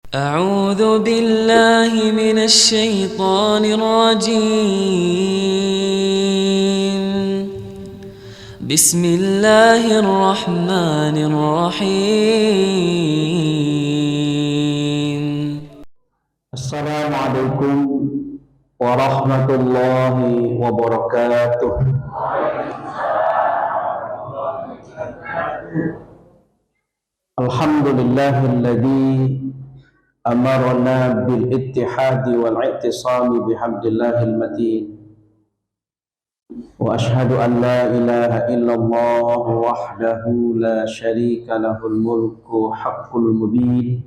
أعوذ بالله من الشيطان الرجيم. بسم الله الرحمن الرحيم. السلام عليكم ورحمة الله وبركاته. الحمد لله الذي أمرنا بالاتحاد والاعتصام بحبل الله المتين، وأشهد أن لا إله إلا الله وحده لا شريك له الملك حق المبين،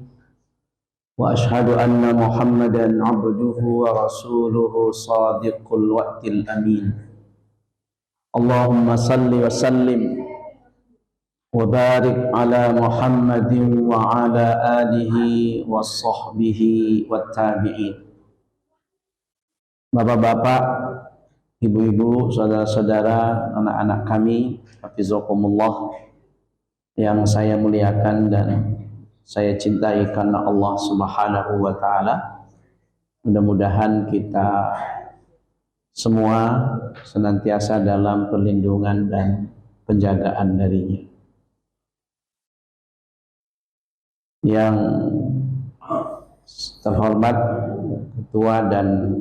وأشهد أن محمدا عبده ورسوله صادق الوعد الأمين. اللهم صل وسلم وبارك على محمد وعلى آله وصحبه والتابعين. Bapak-bapak, ibu-ibu, saudara-saudara, anak-anak kami, hafizakumullah, yang saya muliakan dan saya cintai karena Allah Subhanahu wa taala. Mudah-mudahan kita semua senantiasa dalam perlindungan dan penjagaan darinya. Yang terhormat Ketua dan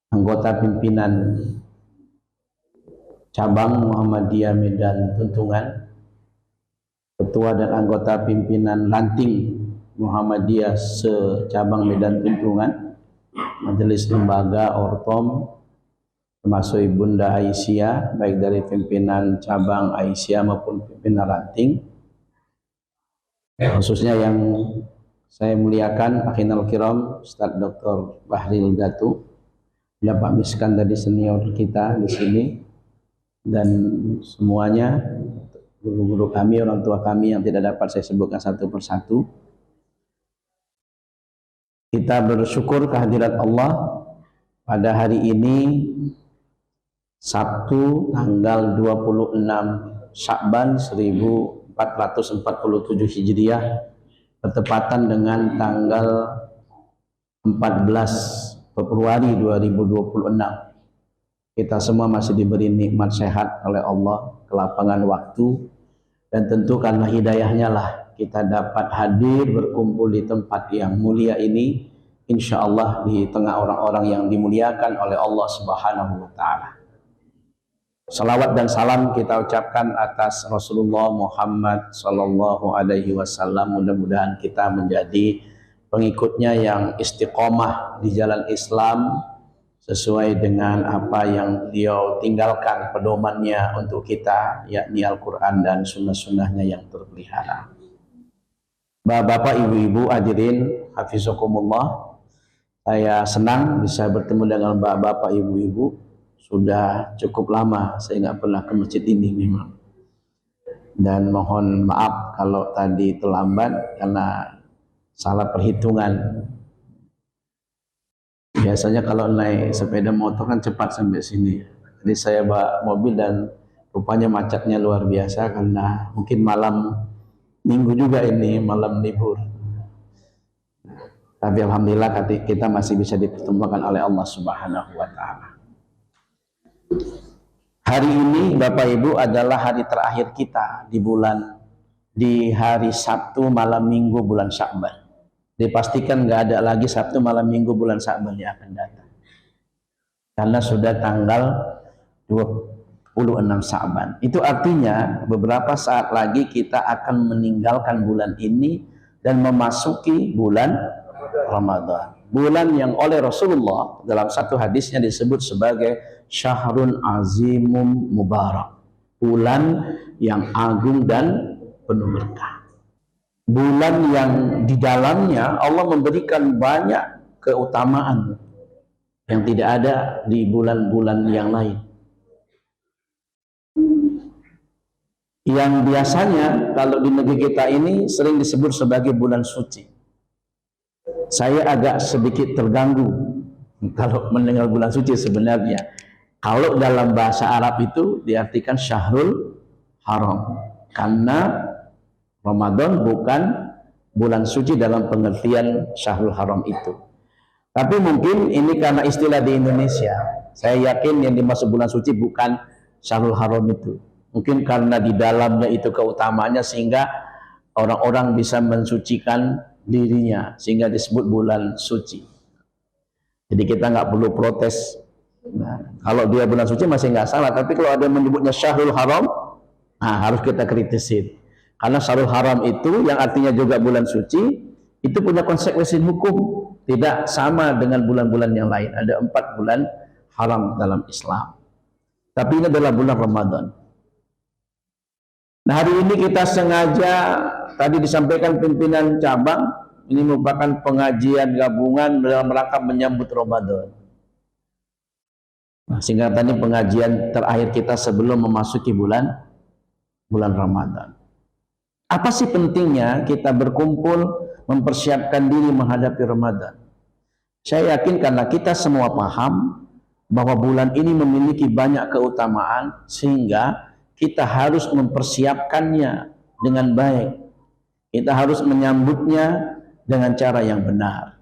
anggota pimpinan cabang Muhammadiyah Medan Tuntungan, Ketua dan anggota pimpinan Lanting Muhammadiyah se-cabang Medan Tuntungan, Majelis Lembaga Ortom, termasuk Ibunda Aisyah, baik dari pimpinan cabang Aisyah maupun pimpinan Lanting, khususnya yang saya muliakan Akhinal Kiram Ustaz Dr. Bahril Datu, Pak Miskan tadi senior kita di sini, dan semuanya guru-guru kami, orang tua kami yang tidak dapat saya sebutkan satu persatu. Kita bersyukur kehadirat Allah pada hari ini, Sabtu tanggal 26 Sya'ban 1447 Hijriah, bertepatan dengan tanggal 14 Februari 2026. Kita semua masih diberi nikmat sehat oleh Allah, kelapangan waktu, dan tentu karena hidayahnya lah kita dapat hadir berkumpul di tempat yang mulia ini, insya Allah di tengah orang-orang yang dimuliakan oleh Allah Subhanahu wa taala. Salawat dan salam kita ucapkan atas Rasulullah Muhammad sallallahu alaihi wasallam. Mudah-mudahan kita menjadi pengikutnya yang istiqomah di jalan Islam sesuai dengan apa yang beliau tinggalkan pedomannya untuk kita, yakni Al-Quran dan sunnah-sunnahnya yang terpelihara. Bapak-bapak, ibu-ibu, hadirin hafizakumullah, saya senang bisa bertemu dengan bapak-bapak, ibu-ibu. Sudah cukup lama saya nggak pernah ke masjid ini memang, dan mohon maaf kalau tadi terlambat karena salah perhitungan. Biasanya kalau naik sepeda motor kan cepat sampai sini, jadi saya bawa mobil dan rupanya macetnya luar biasa karena mungkin malam minggu juga ini, malam libur. Tapi alhamdulillah kita masih bisa dipertemukan oleh Allah Subhanahu wa taala. Hari ini Bapak Ibu adalah hari terakhir kita di hari Sabtu malam Minggu bulan Sya'ban. Dipastikan nggak ada lagi Sabtu malam Minggu bulan Sya'ban yang akan datang, karena sudah tanggal 26 Sya'ban. Itu artinya beberapa saat lagi kita akan meninggalkan bulan ini dan memasuki bulan Ramadan, bulan yang oleh Rasulullah dalam satu hadisnya disebut sebagai Syahrun Azimum Mubarak, bulan yang agung dan penuh berkah, bulan yang di dalamnya Allah memberikan banyak keutamaan yang tidak ada di bulan-bulan yang lain, yang biasanya kalau di negeri kita ini sering disebut sebagai bulan suci. Saya agak sedikit terganggu kalau mendengar bulan suci. Sebenarnya kalau dalam bahasa Arab itu diartikan Syahrul Haram, karena Ramadan bukan bulan suci dalam pengertian Syahrul Haram itu. Tapi mungkin ini karena istilah di Indonesia. Saya yakin yang dimaksud bulan suci bukan Syahrul Haram itu. Mungkin karena di dalamnya itu keutamaannya sehingga orang-orang bisa mensucikan dirinya sehingga disebut bulan suci. Jadi kita nggak perlu protes. Nah, kalau dia bulan suci masih nggak salah. Tapi kalau ada yang menyebutnya Syahrul Haram, nah harus kita kritisin. Karena Syahrul Haram itu yang artinya juga bulan suci, itu punya konsekuensi hukum. Tidak sama dengan bulan-bulan yang lain. Ada 4 bulan haram dalam Islam. Tapi ini adalah bulan Ramadan. Nah, hari ini kita sengaja, tadi disampaikan pimpinan cabang, ini merupakan pengajian gabungan dalam rangka menyambut Ramadan. Nah, singkatannya pengajian terakhir kita sebelum memasuki bulan Ramadan. Apa sih pentingnya kita berkumpul mempersiapkan diri menghadapi Ramadan? Saya yakin karena kita semua paham bahwa bulan ini memiliki banyak keutamaan sehingga kita harus mempersiapkannya dengan baik. Kita harus menyambutnya dengan cara yang benar.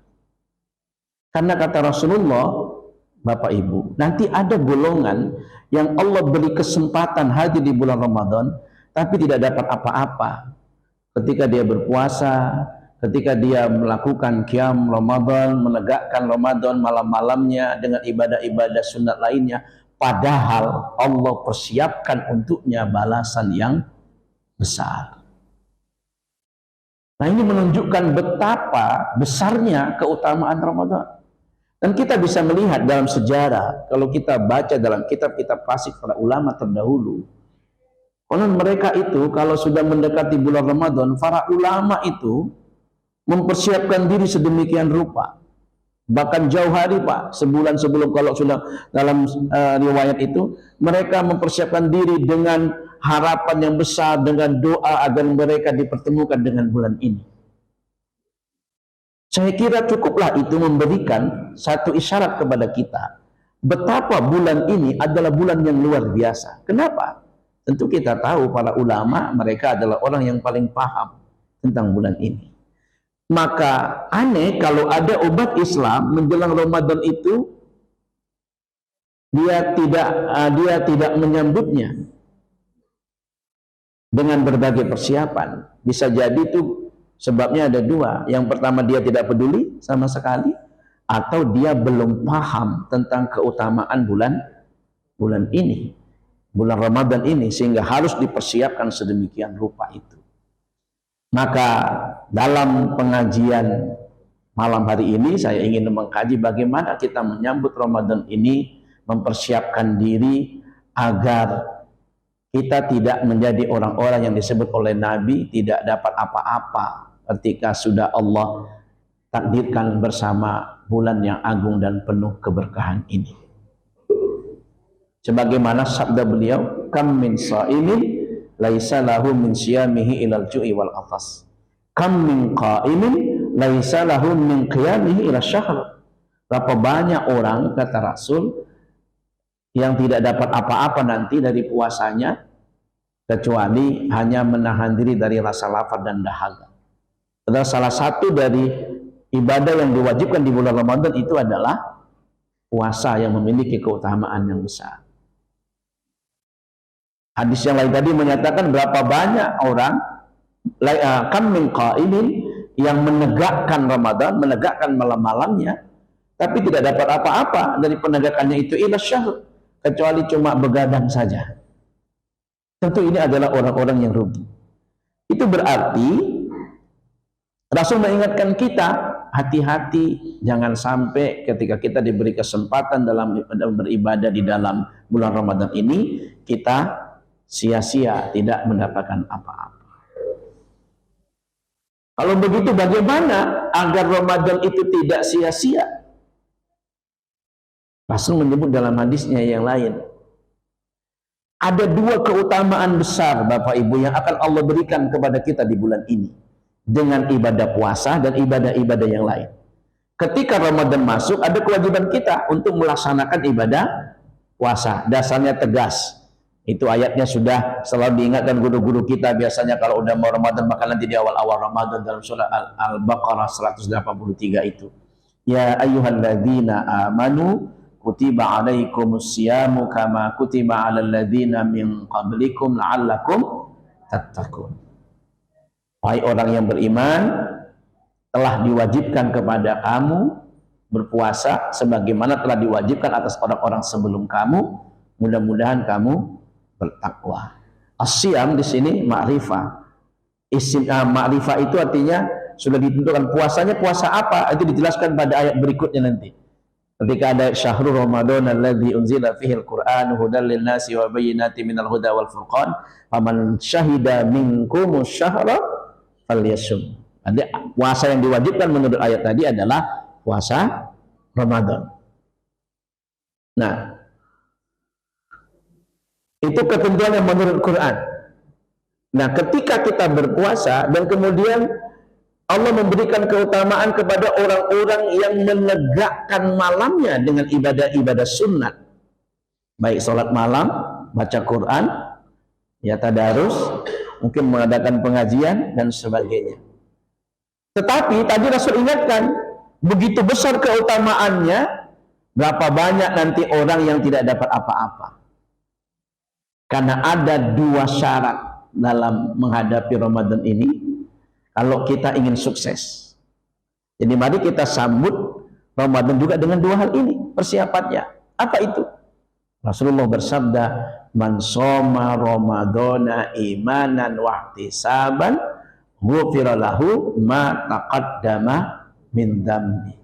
Karena kata Rasulullah, Bapak Ibu, nanti ada golongan yang Allah beri kesempatan hadir di bulan Ramadan tapi tidak dapat apa-apa. Ketika dia berpuasa, ketika dia melakukan qiyam Ramadan, menegakkan Ramadan malam-malamnya dengan ibadah-ibadah sunat lainnya, padahal Allah persiapkan untuknya balasan yang besar. Nah, ini menunjukkan betapa besarnya keutamaan Ramadan. Dan kita bisa melihat dalam sejarah, kalau kita baca dalam kitab-kitab klasik para ulama terdahulu, konon mereka itu kalau sudah mendekati bulan Ramadan, para ulama itu mempersiapkan diri sedemikian rupa. Bahkan jauh hari Pak, sebulan sebelum, kalau sudah dalam riwayat itu, mereka mempersiapkan diri dengan harapan yang besar, dengan doa agar mereka dipertemukan dengan bulan ini. Saya kira cukuplah itu memberikan satu isyarat kepada kita betapa bulan ini adalah bulan yang luar biasa. Kenapa? Tentu kita tahu para ulama mereka adalah orang yang paling paham tentang bulan ini. Maka aneh kalau ada umat Islam menjelang Ramadan itu dia tidak menyambutnya dengan berbagai persiapan. Bisa jadi itu sebabnya ada 2. Yang pertama, dia tidak peduli sama sekali, atau dia belum paham tentang keutamaan bulan ini, bulan Ramadan ini, sehingga harus dipersiapkan sedemikian rupa itu. Maka dalam pengajian malam hari ini saya ingin mengkaji bagaimana kita menyambut Ramadan ini, mempersiapkan diri agar kita tidak menjadi orang-orang yang disebut oleh Nabi tidak dapat apa-apa ketika sudah Allah takdirkan bersama bulan yang agung dan penuh keberkahan ini. Sebagaimana sabda beliau, kam min sha'imin laisa lahu min siyamihi ilal ju'i wal atas, kam min qa'imin laisa lahu min qiyamihi ila syahr. Berapa banyak orang, kata Rasul, yang tidak dapat apa-apa nanti dari puasanya kecuali hanya menahan diri dari rasa lapar dan dahaga. Adalah salah satu dari ibadah yang diwajibkan di bulan Ramadan itu adalah puasa yang memiliki keutamaan yang besar. Hadis yang lain tadi menyatakan berapa banyak orang kam min qa'imin yang menegakkan Ramadan, menegakkan malam-malamnya, tapi tidak dapat apa-apa dari penegakannya itu ila syahr, kecuali cuma begadang saja. Tentu ini adalah orang-orang yang rugi. Itu berarti Rasul mengingatkan kita, hati-hati jangan sampai ketika kita diberi kesempatan dalam beribadah di dalam bulan Ramadan ini, kita sia-sia tidak mendapatkan apa-apa. Kalau begitu bagaimana agar Ramadan itu tidak sia-sia? Rasul menyebut dalam hadisnya yang lain, ada 2 keutamaan besar Bapak Ibu yang akan Allah berikan kepada kita di bulan ini dengan ibadah puasa dan ibadah-ibadah yang lain. Ketika Ramadan masuk, ada kewajiban kita untuk melaksanakan ibadah puasa. Dasarnya tegas, Itu ayatnya sudah selalu diingatkan guru-guru kita biasanya kalau udah mau Ramadan, maka nanti di awal-awal Ramadan dalam surah Al-Baqarah 183 itu. Ya ayyuhalladzina amanu kutiba alaikumus siyamu kama kutiba alal ladzina min qablikum la'allakum tattaqun. Wahai orang yang beriman, telah diwajibkan kepada kamu berpuasa sebagaimana telah diwajibkan atas orang-orang sebelum kamu, mudah-mudahan kamu bertakwa. As-siyam di sini ma'rifah. Isim ma'rifah itu artinya sudah ditentukan puasanya puasa apa, itu dijelaskan pada ayat berikutnya nanti. Ketika ada syahrul Ramadan alladzi unzila fihi al-Qur'an hudan lin-nasi wa bayyinatin minal huda wal furqan faman syahida minkumus syahra falyasum. Jadi puasa yang diwajibkan menurut ayat tadi adalah puasa Ramadan. Nah, itu ketentuan yang menurut Quran. Nah, ketika kita berpuasa dan kemudian Allah memberikan keutamaan kepada orang-orang yang menegakkan malamnya dengan ibadah-ibadah sunnat, baik sholat malam, baca Quran, ya tadarus, mungkin mengadakan pengajian dan sebagainya. Tetapi tadi Rasul ingatkan, begitu besar keutamaannya, berapa banyak nanti orang yang tidak dapat apa-apa. Karena ada dua syarat dalam menghadapi Ramadan ini kalau kita ingin sukses. Jadi mari kita sambut Ramadan juga dengan dua hal ini persiapannya. Apa itu? Rasulullah bersabda, "Man shoma Ramadana imanan wa ihtisaban, ghufira lahu ma taqaddama min dzambi."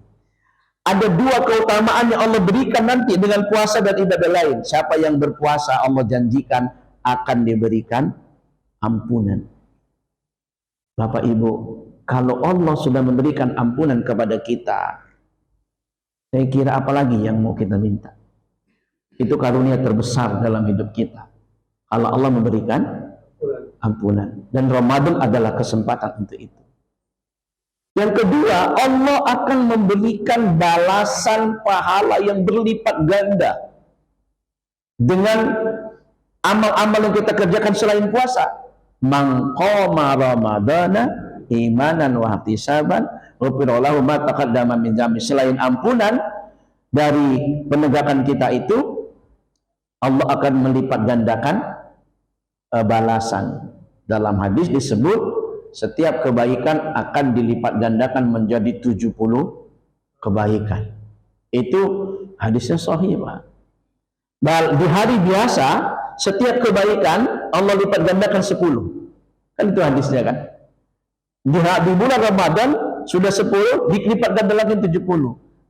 Ada dua keutamaan yang Allah berikan nanti dengan puasa dan ibadah lain. Siapa yang berpuasa, Allah janjikan akan diberikan ampunan. Bapak Ibu, kalau Allah sudah memberikan ampunan kepada kita, saya kira apalagi yang mau kita minta? Itu karunia terbesar dalam hidup kita. Kalau Allah memberikan ampunan. Dan Ramadan adalah kesempatan untuk itu. Yang kedua, Allah akan memberikan balasan pahala yang berlipat ganda dengan amal-amal yang kita kerjakan selain puasa. Man qama ramadana imanan wa ihtisaban ghufira lahu ma taqaddama min dzambi. Selain ampunan dari penegakan kita itu, Allah akan melipat gandakan balasan. Dalam hadis disebut setiap kebaikan akan dilipat gandakan menjadi 70 kebaikan. Itu hadisnya sahih, Pak. Di hari biasa setiap kebaikan Allah lipat gandakan 10. Kan itu hadisnya kan. Di bulan Ramadan sudah 10 dilipat ganda lagi 70.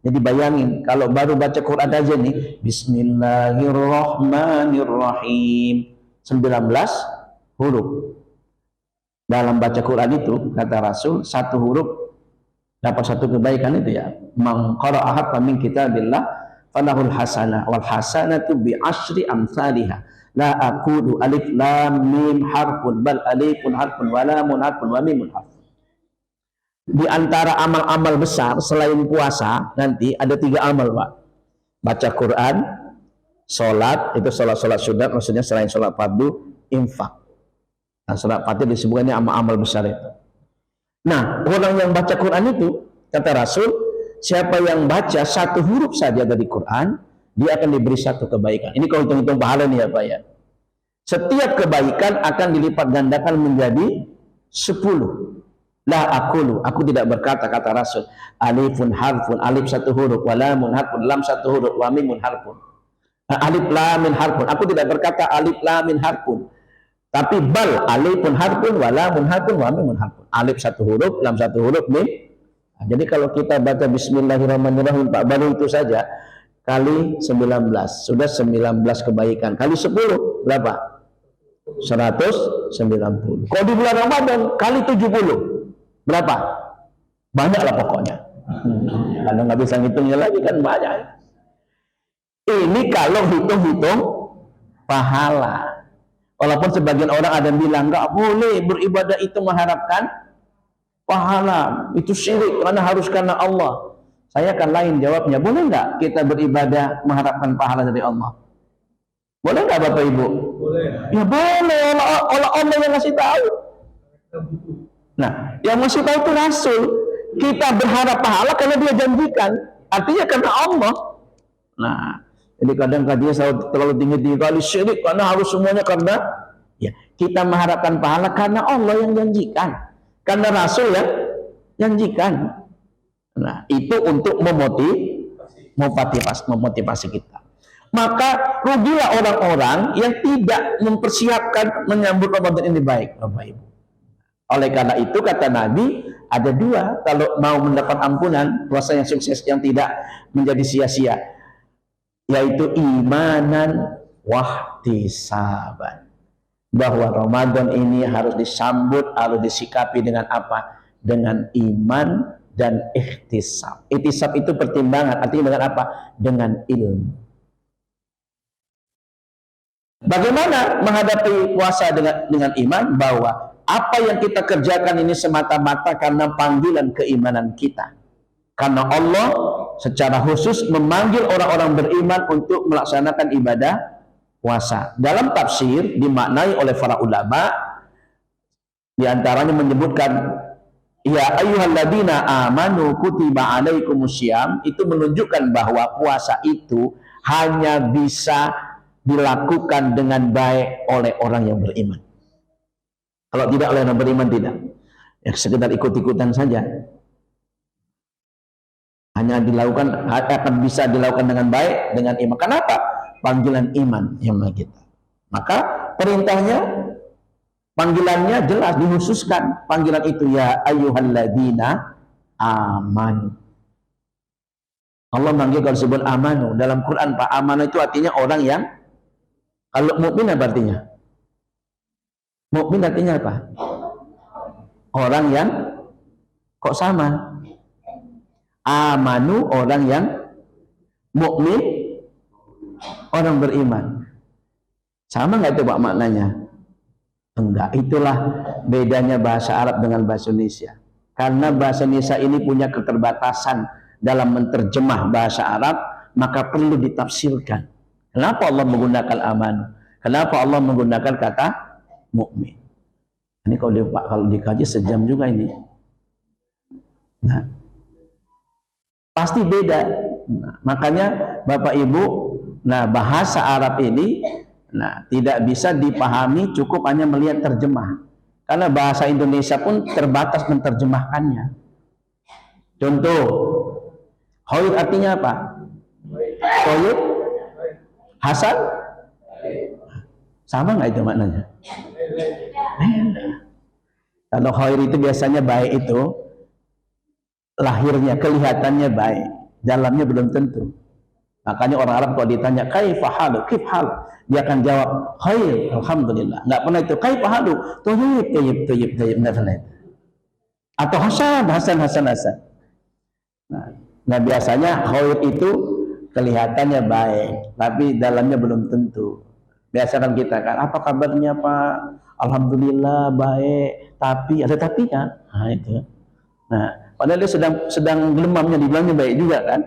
Jadi bayangin kalau baru baca Quran aja nih, Bismillahirrahmanirrahim, 19 huruf. Dalam baca Quran itu kata Rasul, satu huruf dapat satu kebaikan itu ya. Man qara'a harfan min kitabillah falahul hasanah wal hasanatu bi asyri amsalihha. La aqulu alif lam mim harfun bal alifun harfun wa lamun harfun wa mimun harfun. Di antara amal-amal besar selain puasa nanti ada 3 amal, Pak. Baca Quran, sholat, itu sholat sunat, maksudnya selain sholat fardu, infak. Nah, sholat fardu disebutnya amal-amal besar itu. Nah, orang yang baca Quran itu, kata Rasul, siapa yang baca satu huruf saja dari Quran, dia akan diberi satu kebaikan. Ini kalau hitung-hitung pahala nih ya Pak ya. Setiap kebaikan akan dilipat gandakan menjadi 10. La aqulu, aku tidak berkata, kata Rasul, alifun harfun, alif satu huruf, wa lamun harfun, lam satu huruf, wa mimun harfun. Alif lamin harfun, aku tidak berkata alif lamin harfun. Tapi bal alifun harfun, wa lamun harfun, wa mimun harfun. Alif satu huruf, lam satu huruf, mim. Nah, jadi kalau kita baca Bismillahirrahmanirrahim, Pak, baru itu saja kali 19, sudah 19 kebaikan. Kali 10 berapa? 190. Kalau di bulan Ramadan kali 70 berapa? Banyak lah pokoknya. Kalau nggak bisa ngitungnya lagi kan banyak. Ini kalau hitung-hitung pahala. Walaupun sebagian orang ada yang bilang nggak boleh beribadah itu mengharapkan pahala, itu syirik karena harus karena Allah. Saya akan lain jawabnya, boleh nggak kita beribadah mengharapkan pahala dari Allah? Boleh nggak Bapak Ibu? Boleh. Ya boleh, Allah yang ngasih tahu. Nah, yang ngasih tahu itu Rasul. Kita berharap pahala karena dia janjikan. Artinya karena Allah. Nah, jadi kadang kajian terlalu tinggi kali syirik karena harus semuanya karena ya kita mengharapkan pahala karena Allah yang janjikan, karena Rasul yang janjikan. Nah, itu untuk memotivasi kita. Maka rugilah orang-orang yang tidak mempersiapkan menyambut Ramadan ini baik, Bapak Ibu. Oleh karena itu kata Nabi, ada dua kalau mau mendapat ampunan, puasa yang sukses yang tidak menjadi sia-sia, yaitu imanan wahtisaban. Bahwa Ramadan ini harus disambut, harus disikapi dengan apa? Dengan iman dan ihtisab. Ihtisab itu pertimbangan, artinya dengan apa? Dengan ilmu. Bagaimana menghadapi puasa dengan iman? Bahwa apa yang kita kerjakan ini semata-mata karena panggilan keimanan kita. Karena Allah secara khusus memanggil orang-orang beriman untuk melaksanakan ibadah puasa. Dalam tafsir dimaknai oleh para ulama, diantaranya menyebutkan ya ayyuhalladzina amanu kutiba alaikumusiyam, itu menunjukkan bahwa puasa itu hanya bisa dilakukan dengan baik oleh orang yang beriman. Kalau tidak oleh orang beriman tidak. Ya sekedar ikut-ikutan saja. Hanya dilakukan, akan bisa dilakukan dengan baik dengan iman. Kenapa? Panggilan iman yang kita. Maka perintahnya, panggilannya jelas dikhususkan. Panggilan itu ya ayyuhalladzina amanu. Allah manggil kalau disebut amanu dalam Quran, Pak. Amanu itu artinya orang yang, kalau mukmin apa artinya? Mukmin artinya apa? Orang yang, kok sama? Amanu orang yang mukmin, orang beriman. Sama nggak itu Pak maknanya? Enggak. Itulah bedanya bahasa Arab dengan bahasa Indonesia. Karena bahasa Indonesia ini punya keterbatasan dalam menerjemah bahasa Arab, maka perlu ditafsirkan. Kenapa Allah menggunakan amanu? Kenapa Allah menggunakan kata mukmin? Ini kalau dikaji sejam juga ini. Nah, pasti beda. Nah, makanya Bapak Ibu, nah bahasa Arab ini, nah tidak bisa dipahami cukup hanya melihat terjemah. Karena bahasa Indonesia pun terbatas menerjemahkannya. Contoh, khair artinya apa? Khair, Hasan, sama nggak itu maknanya? Kalau khair itu biasanya baik itu lahirnya, kelihatannya baik, dalamnya belum tentu. Makanya orang Arab kalau ditanya kaifa halu, kif hal, dia akan jawab khair, alhamdulillah. Nggak pernah itu kaifa halu, thayyib, nggak pernah itu. Atau hasan. Nah biasanya khair itu kelihatannya baik, tapi dalamnya belum tentu. Biasa kan kita kan, apa kabarnya Pak? Alhamdulillah baik, tapi ada tapi kan? Nah itu. Nah, padahal dia sedang gelemamnya, dibilangnya baik juga kan.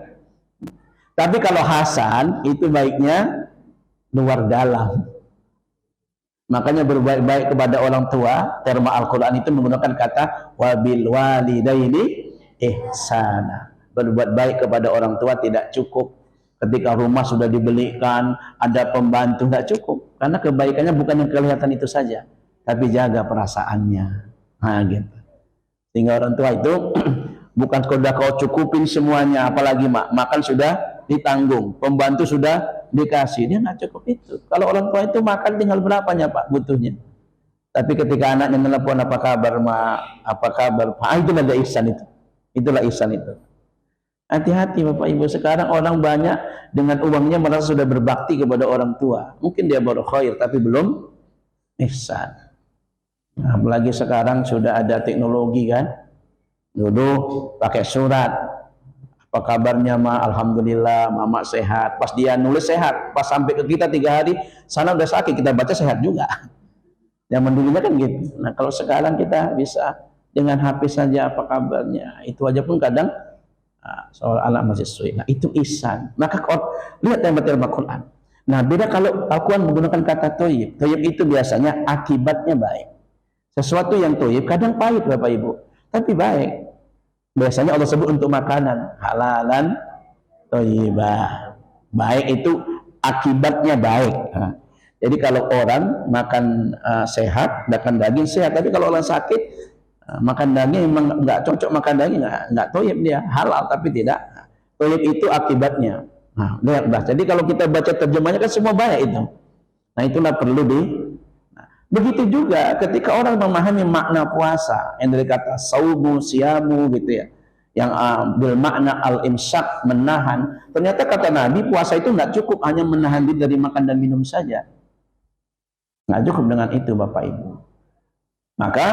Tapi kalau hasan itu baiknya luar dalam. Makanya berbuat baik kepada orang tua, terma Al-Quran itu menggunakan kata wabil walidaini ihsana. Berbuat baik kepada orang tua tidak cukup. Ketika rumah sudah dibelikan, ada pembantu, nggak cukup. Karena kebaikannya bukan yang kelihatan itu saja, tapi jaga perasaannya. Nah gitu. Sehingga orang tua itu bukan sudah kau cukupin semuanya, apalagi makan sudah ditanggung, pembantu sudah dikasih, dia nggak cukup itu. Kalau orang tua itu makan tinggal berapanya Pak butuhnya. Tapi ketika anaknya nelpon apa kabar Mak, apa kabar Pak, itulah ada ihsan itu. Itulah ihsan itu. Hati-hati Bapak Ibu, sekarang orang banyak dengan uangnya merasa sudah berbakti kepada orang tua. Mungkin dia baru khair tapi belum ihsan. Nah, apalagi sekarang sudah ada teknologi kan. Dulu pakai surat. Apa kabarnya Ma? Alhamdulillah, Mama sehat. Pas dia nulis sehat, pas sampai ke kita 3 hari, sana udah sakit, kita baca sehat juga. Zaman dulunya kan gitu. Nah, kalau sekarang kita bisa dengan HP saja apa kabarnya. Itu aja pun kadang soal anak masih sulit. Nah, itu ihsan. Maka lihat tema-tema Quran. Nah, beda kalau Al-Quran menggunakan kata toyib. Toyib itu biasanya akibatnya baik. Sesuatu yang toyib kadang pahit Bapak Ibu, tapi baik. Biasanya Allah sebut untuk makanan, halalan toyibah. Baik itu akibatnya baik. Nah, jadi kalau orang makan sehat, makan daging sehat. Tapi kalau orang sakit, makan daging memang nggak cocok, makan daging nggak toyib, dia halal tapi tidak. Toyib itu akibatnya. Nah, lihatlah. Jadi kalau kita baca terjemahnya kan semua baik itu. Nah, itulah perlu di. Nah, begitu juga ketika orang memahami makna puasa, yang dari kata saumu, siamu gitu ya, yang bermakna al-imsak, menahan. Ternyata kata Nabi, puasa itu nggak cukup hanya menahan diri dari makan dan minum saja. Nggak cukup dengan itu Bapak Ibu. Maka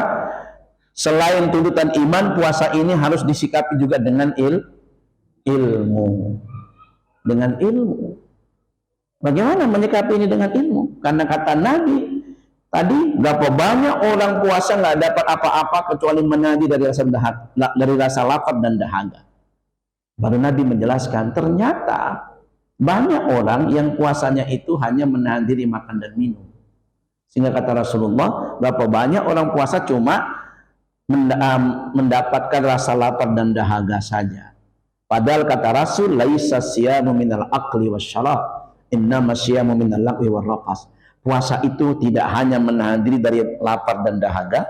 selain tuntutan iman, puasa ini harus disikapi juga dengan ilmu. Dengan ilmu. Bagaimana menyikapi ini dengan ilmu? Karena kata Nabi tadi, berapa banyak orang puasa nggak dapat apa-apa kecuali menadi dari rasa lapar dan dahaga. Baru Nabi menjelaskan, ternyata banyak orang yang puasanya itu hanya menahan diri makan dan minum. Sehingga kata Rasulullah, berapa banyak orang puasa cuma mendapatkan rasa lapar dan dahaga saja. Padahal kata Rasul, laisa siyamu minal aqli wasyarab, innama siyamu minal laqwi warrafas. Puasa itu tidak hanya menahan diri dari lapar dan dahaga,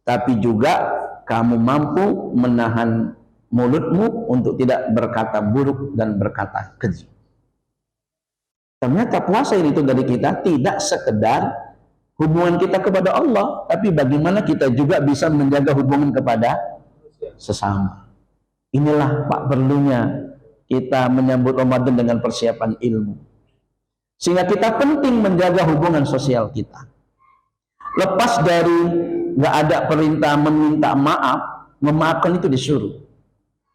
tapi juga kamu mampu menahan mulutmu untuk tidak berkata buruk dan berkata keji. Ternyata puasa itu dari kita tidak sekedar hubungan kita kepada Allah, tapi bagaimana kita juga bisa menjaga hubungan kepada sesama. Inilah Pak perlunya kita menyambut Ramadan dengan persiapan ilmu. Sehingga kita penting menjaga hubungan sosial kita. Lepas dari nggak ada perintah meminta maaf, memaafkan itu disuruh.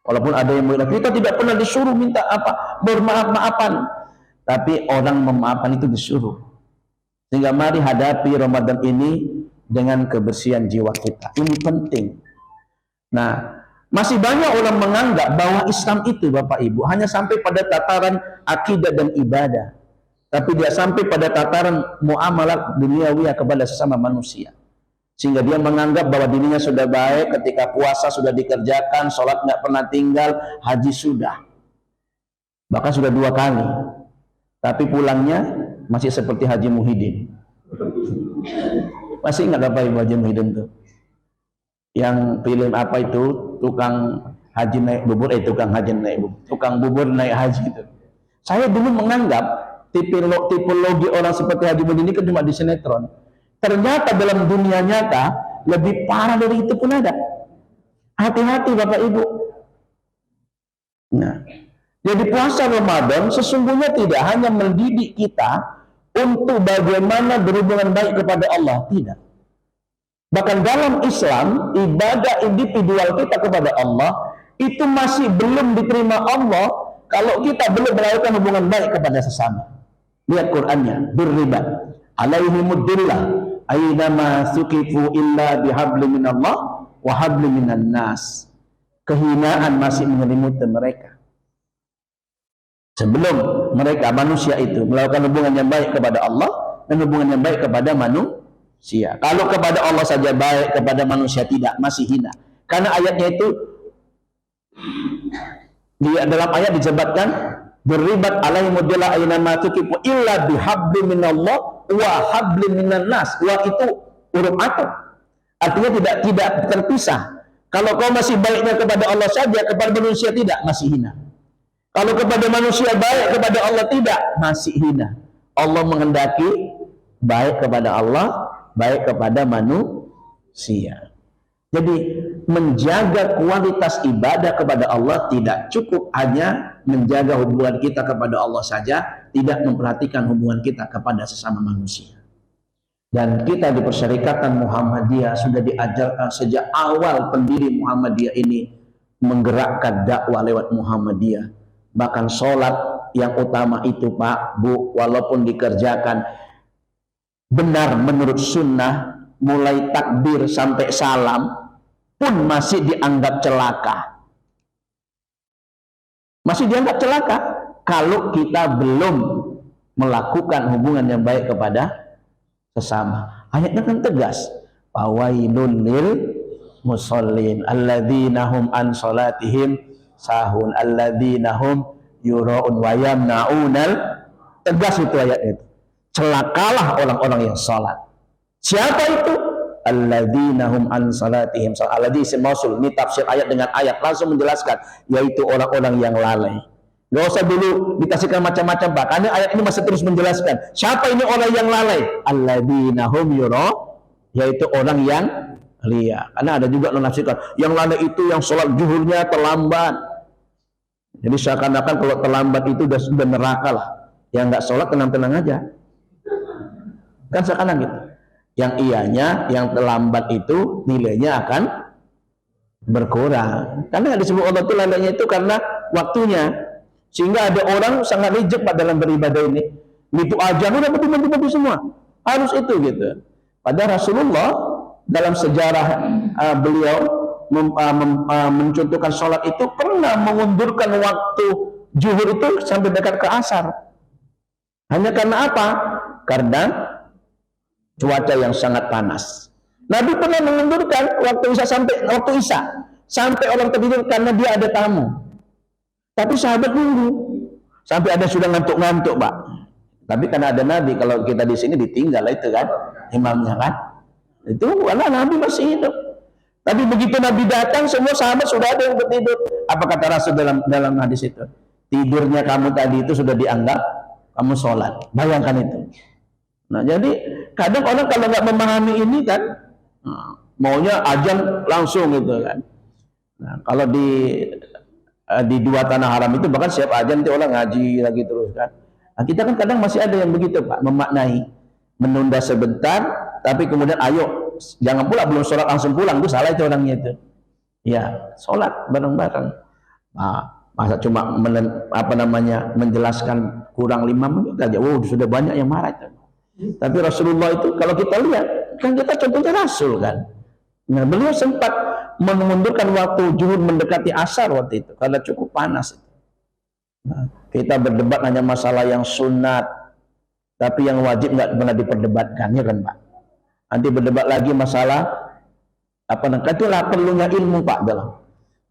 Walaupun ada yang bilang kita tidak pernah disuruh minta apa, bermaaf-maafan. Tapi orang memaafkan itu disuruh. Sehingga mari hadapi Ramadan ini dengan kebersihan jiwa kita. Ini penting. Nah, masih banyak orang menganggap bahwa Islam itu Bapak Ibu hanya sampai pada tataran akidah dan ibadah, tapi dia sampai pada tataran muamalat duniawi kepada sesama manusia, sehingga dia menganggap bahwa dirinya sudah baik ketika puasa sudah dikerjakan, sholat nggak pernah tinggal, haji sudah, bahkan sudah 2 kali, tapi pulangnya masih seperti Haji Muhyiddin. Masih ingat Bapak Ibu Haji Muhyiddin tuh? Yang film apa itu, tukang haji naik bubur, tukang haji naik bubur, tukang bubur naik haji itu. Saya dulu menganggap tipologi orang seperti Haji Muhyiddin ini kan cuma di sinetron. Ternyata dalam dunia nyata lebih parah dari itu pun ada. Hati-hati Bapak Ibu. Nah, jadi puasa Ramadan sesungguhnya tidak hanya mendidik kita untuk bagaimana berhubungan baik kepada Allah, tidak. Bahkan dalam Islam, ibadah individual kita kepada Allah itu masih belum diterima Allah kalau kita belum melakukan hubungan baik kepada sesama. Lihat Qur'annya, berribat alaihimuddillah aynama sukifu illa bihabli minallah wa habli minan nas. Kehinaan masih menyelimuti mereka sebelum mereka manusia itu melakukan hubungan yang baik kepada Allah dan hubungan yang baik kepada manusia. Kalau kepada Allah saja baik, kepada manusia tidak, masih hina. Karena ayatnya itu dalam ayat disebutkan berribat alaihimuddillah aynama tuqifu illa bihabli minallah wa habli minan nas. Wa itu huruf ataf. Artinya tidak terpisah. Kalau kau masih baiknya kepada Allah saja, kepada manusia tidak, masih hina. Kalau kepada manusia baik, kepada Allah tidak, masih hina. Allah menghendaki baik kepada Allah, baik kepada manusia. Jadi menjaga kualitas ibadah kepada Allah tidak cukup hanya menjaga hubungan kita kepada Allah saja, tidak memperhatikan hubungan kita kepada sesama manusia. Dan kita di Persyarikatan Muhammadiyah sudah diajarkan sejak awal pendiri Muhammadiyah ini menggerakkan dakwah lewat Muhammadiyah. Bahkan sholat yang utama itu Pak, Bu, walaupun dikerjakan benar menurut sunnah, mulai takbir sampai salam pun masih dianggap celaka. Masih dianggap celaka kalau kita belum melakukan hubungan yang baik kepada sesama. Ayatnya kan tegas, fawailul lil musallin alladzina hum an salatihim sahun alladzina hum yura'un wa yamna'unal, tegas itu ayat itu. Celakalah orang-orang yang salat. Siapa itu? Alladzina hum an salatihim sahun. Alladzi isim mausul, ini tafsir ayat dengan ayat langsung menjelaskan, yaitu orang-orang yang lalai. Gak usah dulu dikasihkan macam-macam Pak, karena ayat ini masih terus menjelaskan siapa ini orang yang lalai. Alladzina hum yura, yaitu orang yang lia. Karena ada juga menafsirkan yang lalai itu yang sholat zuhurnya terlambat. Jadi seakan-akan kalau terlambat itu sudah neraka lah. Yang nggak sholat tenang-tenang aja. Kan seakan-akan gitu. Yang ianya, yang terlambat itu nilainya akan berkurang. Karena disebut Allah itu lalainya itu karena waktunya. Sehingga ada orang sangat reject Pak dalam beribadah ini. Itu aja udah betul-betul semua. Harus itu gitu. Padahal Rasulullah dalam sejarah beliau mencontohkan sholat itu pernah mengundurkan waktu zuhur itu sampai dekat ke asar. Hanya karena apa? Karena cuaca yang sangat panas. Nabi pernah mengundurkan waktu isya sampai orang tertidur karena dia ada tamu. Tapi sahabat nunggu sampai ada sudah ngantuk-ngantuk Pak. Tapi karena ada Nabi, kalau kita di sini ditinggal itu kan imamnya kan. Itu karena Nabi masih hidup. Tapi begitu Nabi datang, semua sahabat sudah ada yang bertidur. Apa kata Rasul dalam hadis itu? Tidurnya kamu tadi itu sudah dianggap kamu sholat. Bayangkan itu. Nah jadi kadang orang kalau nggak memahami ini kan, maunya azan langsung gitu kan. Nah kalau di dua tanah haram itu bahkan siap azan nanti orang ngaji lagi terus kan. Nah, kita kan kadang masih ada yang begitu Pak, memaknai menunda sebentar, tapi kemudian ayo jangan pula belum sholat langsung pulang, itu salah itu orangnya itu. Ya sholat bareng-bareng. Nah, masa cuma menjelaskan kurang 5 menit aja, sudah banyak yang marah itu. Tapi Rasulullah itu kalau kita lihat kan kita contohnya Rasul kan. Nah beliau sempat mengundurkan waktu zuhur mendekati asar waktu itu karena cukup panas. Nah, kita berdebat hanya masalah yang sunat, tapi yang wajib nggak pernah diperdebatkan ya kan Pak. Nanti berdebat lagi masalah apa namanya, itulah perlunya ilmu Pak dalam.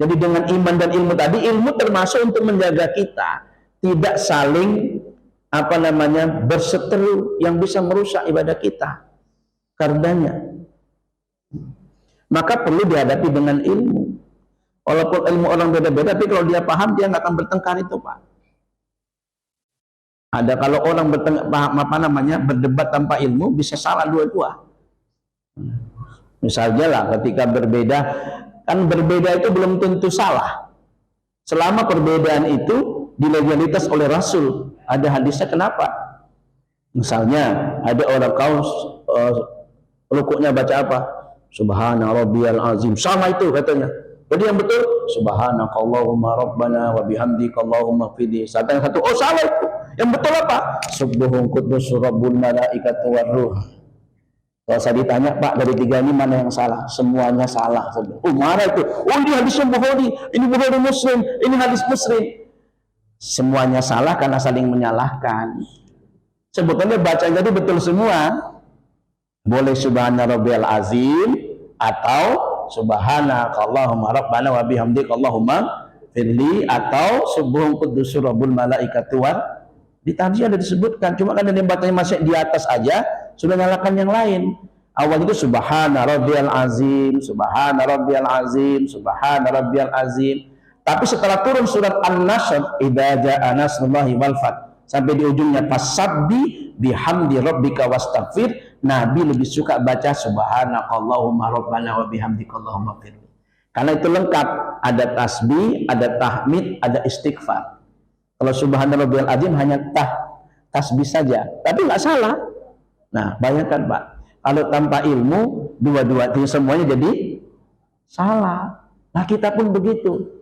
Jadi dengan iman dan ilmu tadi, ilmu termasuk untuk menjaga kita tidak saling berseteru yang bisa merusak ibadah kita karenanya. Maka perlu dihadapi dengan ilmu. Walaupun ilmu orang beda-beda, tapi kalau dia paham dia nggak akan bertengkar itu Pak. Ada kalau orang berdebat tanpa ilmu bisa salah dua-dua. Misalnya lah ketika berbeda, kan berbeda itu belum tentu salah. Selama perbedaan itu dilegalitas oleh Rasul. Ada hadisnya kenapa? Misalnya ada orang kau rukuknya baca apa? Subhana rabbiyal azim. Sama itu katanya. Jadi yang betul subhanakallahumma rabbana wa bihamdika allahumma fidi. Yang satu, oh salah itu. Yang betul apa? Subbuhun quddus rabbul malaikatu warruh. Kalau saya ditanya, Pak, dari tiga ini mana yang salah? Semuanya salah. Oh marah itu. Oh ini hadisnya Bukhari, ini Bukhari Muslim, ini hadis Muslim. Semuanya salah karena saling menyalahkan. Sebetulnya baca jadi betul semua. Boleh subhana rabbiyal azim atau subhanakallahumma rabbana wa bihamdika allahumma firli atau subuhun quddusur rabbul malaikatu war. Di tarjih ada disebutkan, cuma kan ada yang bacanya masih di atas aja sudah nyalakan yang lain. Awal itu subhana rabbiyal azim, subhana rabbiyal azim, subhana rabbiyal azim. Tapi setelah turun surat An-Nasr, idza jaa nasrullahi wal fath, sampai di ujungnya fasabbi bihamdi rabbika wastaghfir, Nabi lebih suka baca subhanakallahumma rabbana wa bihamdika allahumma firli. Karena itu lengkap, ada tasbih, ada tahmid, ada istighfar. Kalau subhanarabbiyal azim hanya tasbih saja, tapi nggak salah. Nah, bayangkan Pak, kalau tanpa ilmu dua-dua semuanya jadi salah. Nah, kita pun begitu.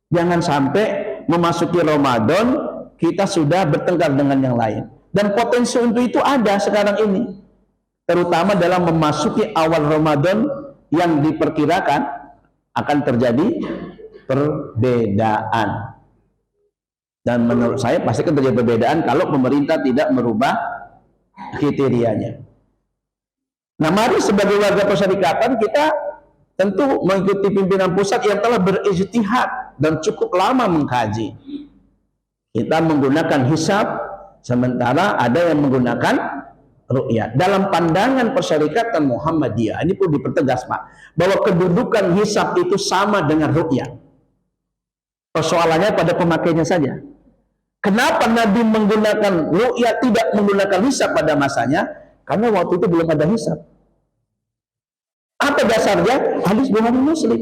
Jangan sampai memasuki Ramadan kita sudah bertengkar dengan yang lain. Dan potensi untuk itu ada sekarang ini. Terutama dalam memasuki awal Ramadan yang diperkirakan akan terjadi perbedaan. Dan menurut saya pasti akan terjadi perbedaan kalau pemerintah tidak merubah kriterianya. Nah, mari sebagai warga persyarikatan kita tentu mengikuti pimpinan pusat yang telah berijtihad dan cukup lama mengkaji. Kita menggunakan hisab, sementara ada yang menggunakan ru'yat. Dalam pandangan persyarikatan Muhammadiyah, ini perlu dipertegas Pak, bahwa kedudukan hisab itu sama dengan ru'yat. Persoalannya pada pemakainya saja. Kenapa Nabi menggunakan ru'yat, tidak menggunakan hisab pada masanya? Karena waktu itu belum ada hisab. Apa dasarnya? Hadis Bukhari Muslim.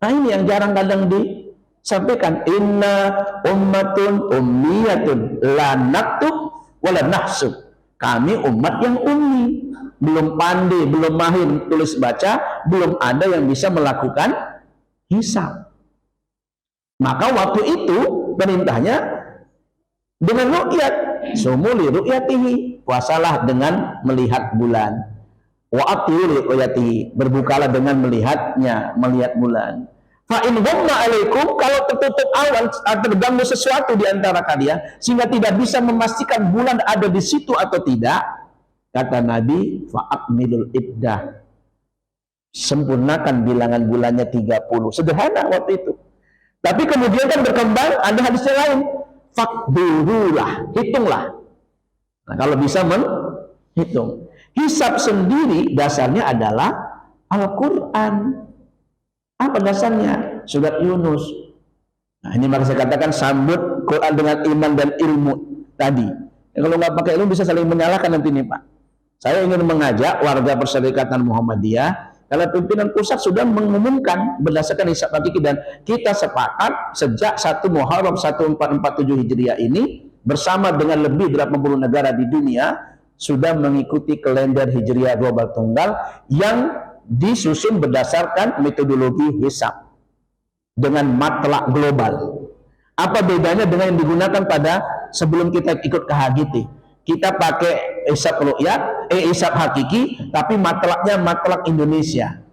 Nah, ini yang jarang kadang disampaikan. Inna ummatun ummiyatun la naktub wala nahsub. Kami umat yang ummi, belum pandai, belum mahir tulis baca, belum ada yang bisa melakukan hisab. Maka waktu itu perintahnya dengan ru'yat, sumuli ru'yatihi, puasalah dengan melihat bulan. Wa atiyu ru'yatihi, berbukalah dengan melihatnya, melihat bulan. Fa in ghamma alaikum, kalau tertutup awan, terganggu sesuatu di antara kalian sehingga tidak bisa memastikan bulan ada di situ atau tidak, kata Nabi, fa akmilul iddah, sempurnakan bilangan bulannya 30. Sederhana waktu itu. Tapi kemudian kan berkembang, ada hadisnya lain. Fakdurulah, hitunglah. Nah, kalau bisa menghitung. Hisab sendiri dasarnya adalah Al-Quran. Apa dasarnya? Surat Yunus. Nah, ini maka saya katakan sambut Quran dengan iman dan ilmu tadi. Ya, kalau nggak pakai ilmu bisa saling menyalahkan nanti nih Pak. Saya ingin mengajak warga persyarikatan Muhammadiyah, kalau pimpinan pusat sudah mengumumkan berdasarkan hisab hakiki dan kita sepakat sejak 1 Muharram 1447 Hijriah ini bersama dengan lebih 80 negara di dunia sudah mengikuti kalender Hijriah global tunggal yang disusun berdasarkan metodologi hisab dengan matlak global. Apa bedanya dengan yang digunakan pada sebelum kita ikut ke HGT? Kita pakai hisab ru'yat, hisab hakiki, tapi matlaknya matlak Indonesia.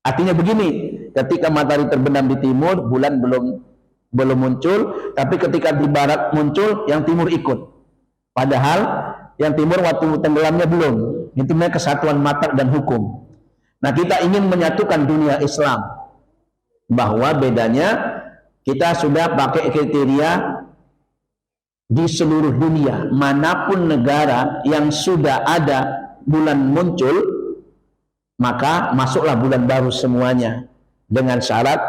Artinya begini, ketika matahari terbenam di timur, bulan belum muncul, tapi ketika di barat muncul, yang timur ikut. Padahal yang timur waktu tenggelamnya belum. Itu namanya kesatuan matlak dan hukum. Nah, kita ingin menyatukan dunia Islam, bahwa bedanya kita sudah pakai kriteria di seluruh dunia, manapun negara yang sudah ada bulan muncul, maka masuklah bulan baru semuanya dengan syarat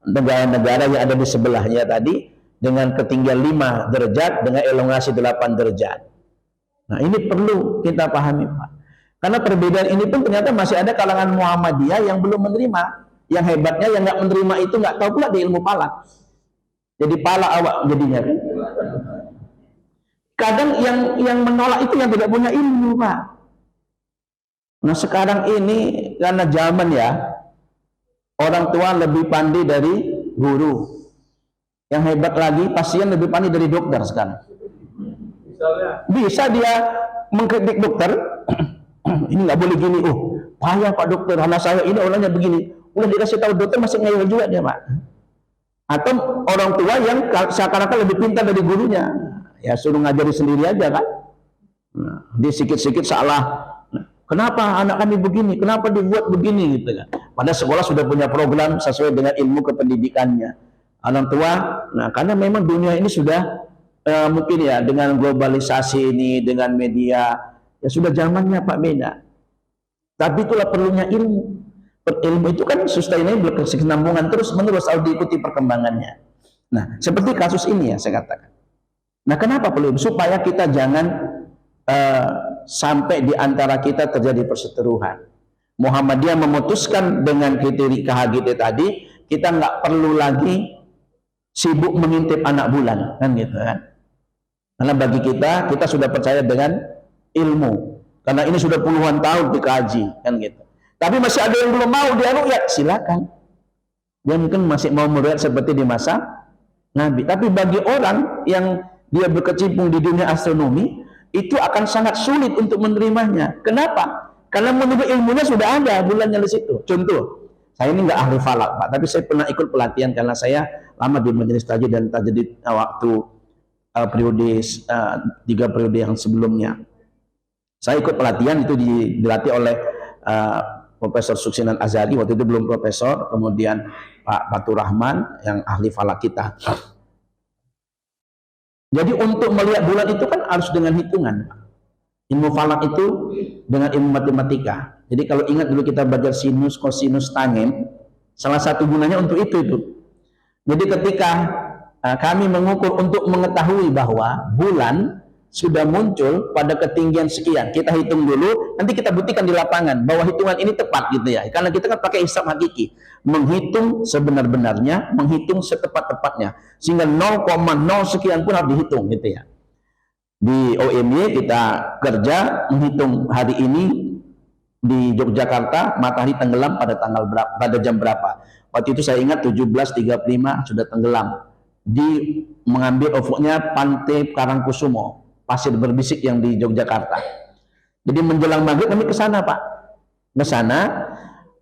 negara-negara yang ada di sebelahnya tadi dengan ketinggian 5 derajat dengan elongasi 8 derajat. Nah, ini perlu kita pahami Pak. Karena perbedaan ini pun ternyata masih ada kalangan Muhammadiyah yang belum menerima. Yang hebatnya yang nggak menerima itu nggak tahu pula di ilmu palak. Jadi pala awak jadinya kan. Kadang yang menolak itu yang tidak punya ilmu Pak. Nah, sekarang ini karena zaman ya, orang tua lebih pandai dari guru. Yang hebat lagi, pasien lebih pandai dari dokter sekarang. Bisa dia mengkritik dokter. Ini nggak boleh gini. Oh, payah Pak dokter, anak saya ini orangnya begini. Udah dikasih tahu dokter masih ngeyel juga dia Pak. Atau orang tua yang seakan-akan lebih pintar dari gurunya, ya suruh ngajari sendiri aja kan. Nah, dia sikit-sikit salah. Nah, kenapa anak kami begini? Kenapa dibuat begini gitu kan? Padahal sekolah sudah punya program sesuai dengan ilmu kependidikannya. Orang tua, nah karena memang dunia ini sudah mungkin ya dengan globalisasi ini, dengan media, ya sudah zamannya Pak beda. Tapi itulah perlunya ilmu. Ilmu itu kan sustainable, kesinambungan terus menerus harus diikuti perkembangannya. Nah, seperti kasus ini ya saya katakan. Nah, kenapa perlu? Supaya kita jangan sampai di antara kita terjadi perseteruan. Muhammadiyah memutuskan dengan kriteria KHGT tadi, kita nggak perlu lagi sibuk mengintip anak bulan, kan gitu kan? Karena bagi kita sudah percaya dengan ilmu. Karena ini sudah puluhan tahun dikaji, kan gitu. Tapi masih ada yang belum mau dia ru'yat, silakan. Dia mungkin masih mau meriat seperti di masa Nabi. Tapi bagi orang yang dia berkecimpung di dunia astronomi, itu akan sangat sulit untuk menerimanya. Kenapa? Karena menurut ilmunya sudah ada bulannya di situ. Contoh, Saya ini nggak ahli falak Pak, tapi saya pernah ikut pelatihan karena saya lama di majelis tajwid dan tajwid waktu periode 3 periode yang sebelumnya. Saya ikut pelatihan itu dilatih oleh Profesor Suksinan Azhari, waktu itu belum profesor, kemudian Pak Fatur Rahman yang ahli falak kita. Jadi untuk melihat bulan itu kan harus dengan hitungan. Ilmu falak itu dengan ilmu matematika. Jadi kalau ingat dulu kita belajar sinus, kosinus, tangen, salah satu gunanya untuk itu. Jadi ketika kami mengukur untuk mengetahui bahwa bulan sudah muncul pada ketinggian sekian, kita hitung dulu, nanti kita buktikan di lapangan bahwa hitungan ini tepat gitu ya. Karena kita kan pakai hisab hakiki, menghitung sebenar-benarnya, menghitung setepat-tepatnya, sehingga 0,0 sekian pun harus dihitung gitu ya. Di OMY kita kerja menghitung hari ini di Yogyakarta matahari tenggelam pada tanggal berapa, pada jam berapa. Waktu itu saya ingat 17.35 sudah tenggelam. Di mengambil ufuknya Pantai Karangkusumo, pasir berbisik yang di Yogyakarta. Jadi menjelang maghrib kami ke sana Pak. Ke sana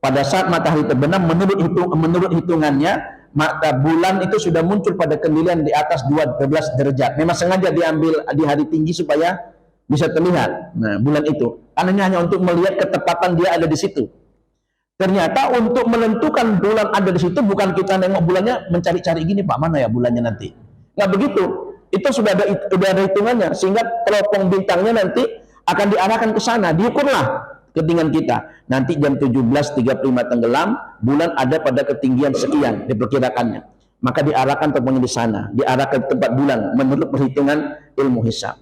pada saat matahari terbenam menurut hitungannya mata bulan itu sudah muncul pada ketinggian di atas 12 derajat. Memang sengaja diambil di hari tinggi supaya bisa terlihat. Nah, bulan itu karena hanya untuk melihat ketepatan dia ada di situ. Ternyata untuk menentukan bulan ada di situ bukan kita nengok bulannya mencari-cari gini Pak, mana ya bulannya nanti. Nggak begitu. Itu sudah ada hitungannya, sehingga teropong bintangnya nanti akan diarahkan ke sana, diukurlah ketinggian kita. Nanti jam 17.35 tenggelam, bulan ada pada ketinggian sekian diperkirakannya. Maka diarahkan teropongnya di sana, diarahkan ke tempat bulan menurut perhitungan ilmu hisab.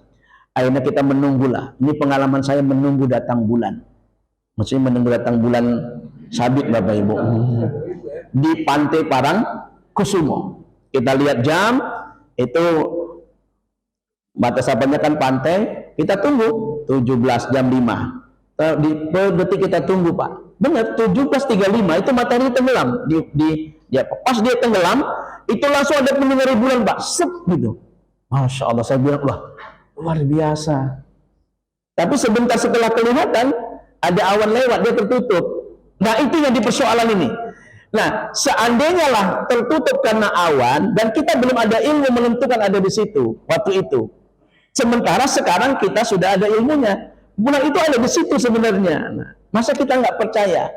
Akhirnya kita menunggulah. Ini pengalaman saya menunggu datang bulan. Maksudnya menunggu datang bulan sabit Bapak Ibu. Di Pantai Parangkusumo. Kita lihat jam, itu batasannya kan pantai, kita tunggu 17 jam 5 di per detik kita tunggu Pak. Benar 17.35 itu matahari tenggelam ya, pas dia tenggelam itu langsung ada penyinari bulan Pak, sep gitu. Masya Allah, saya bilang wah luar biasa. Tapi sebentar setelah kelihatan ada awan lewat, dia tertutup. Nah itu yang dipersoalan ini. Nah, seandainya lah tertutup karena awan dan kita belum ada ilmu menentukan ada di situ waktu itu. Sementara sekarang kita sudah ada ilmunya. Bulan itu ada di situ sebenarnya. Nah, masa kita nggak percaya?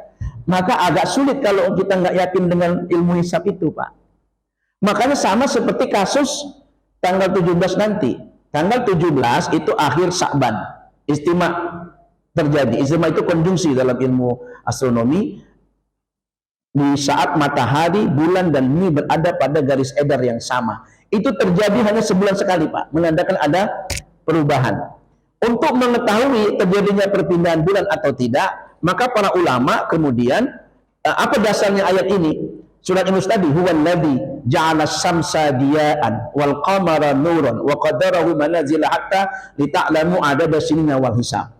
Maka agak sulit kalau kita nggak yakin dengan ilmu hisab itu, Pak. Makanya sama seperti kasus tanggal 17 nanti. Tanggal 17 itu akhir Sya'ban. Istimewa terjadi. Istimewa itu konjungsi dalam ilmu astronomi. Di saat matahari, bulan, dan bumi berada pada garis edar yang sama. Itu terjadi hanya sebulan sekali Pak, menandakan ada perubahan. Untuk mengetahui terjadinya perpindahan bulan atau tidak, maka para ulama kemudian, apa dasarnya ayat ini? Surat Yunus tadi, huwallazi ja'ala syamsa diya'an wal qamara nuran wa qadarahu manazila hatta lita'lamu adada sinina wal hisab.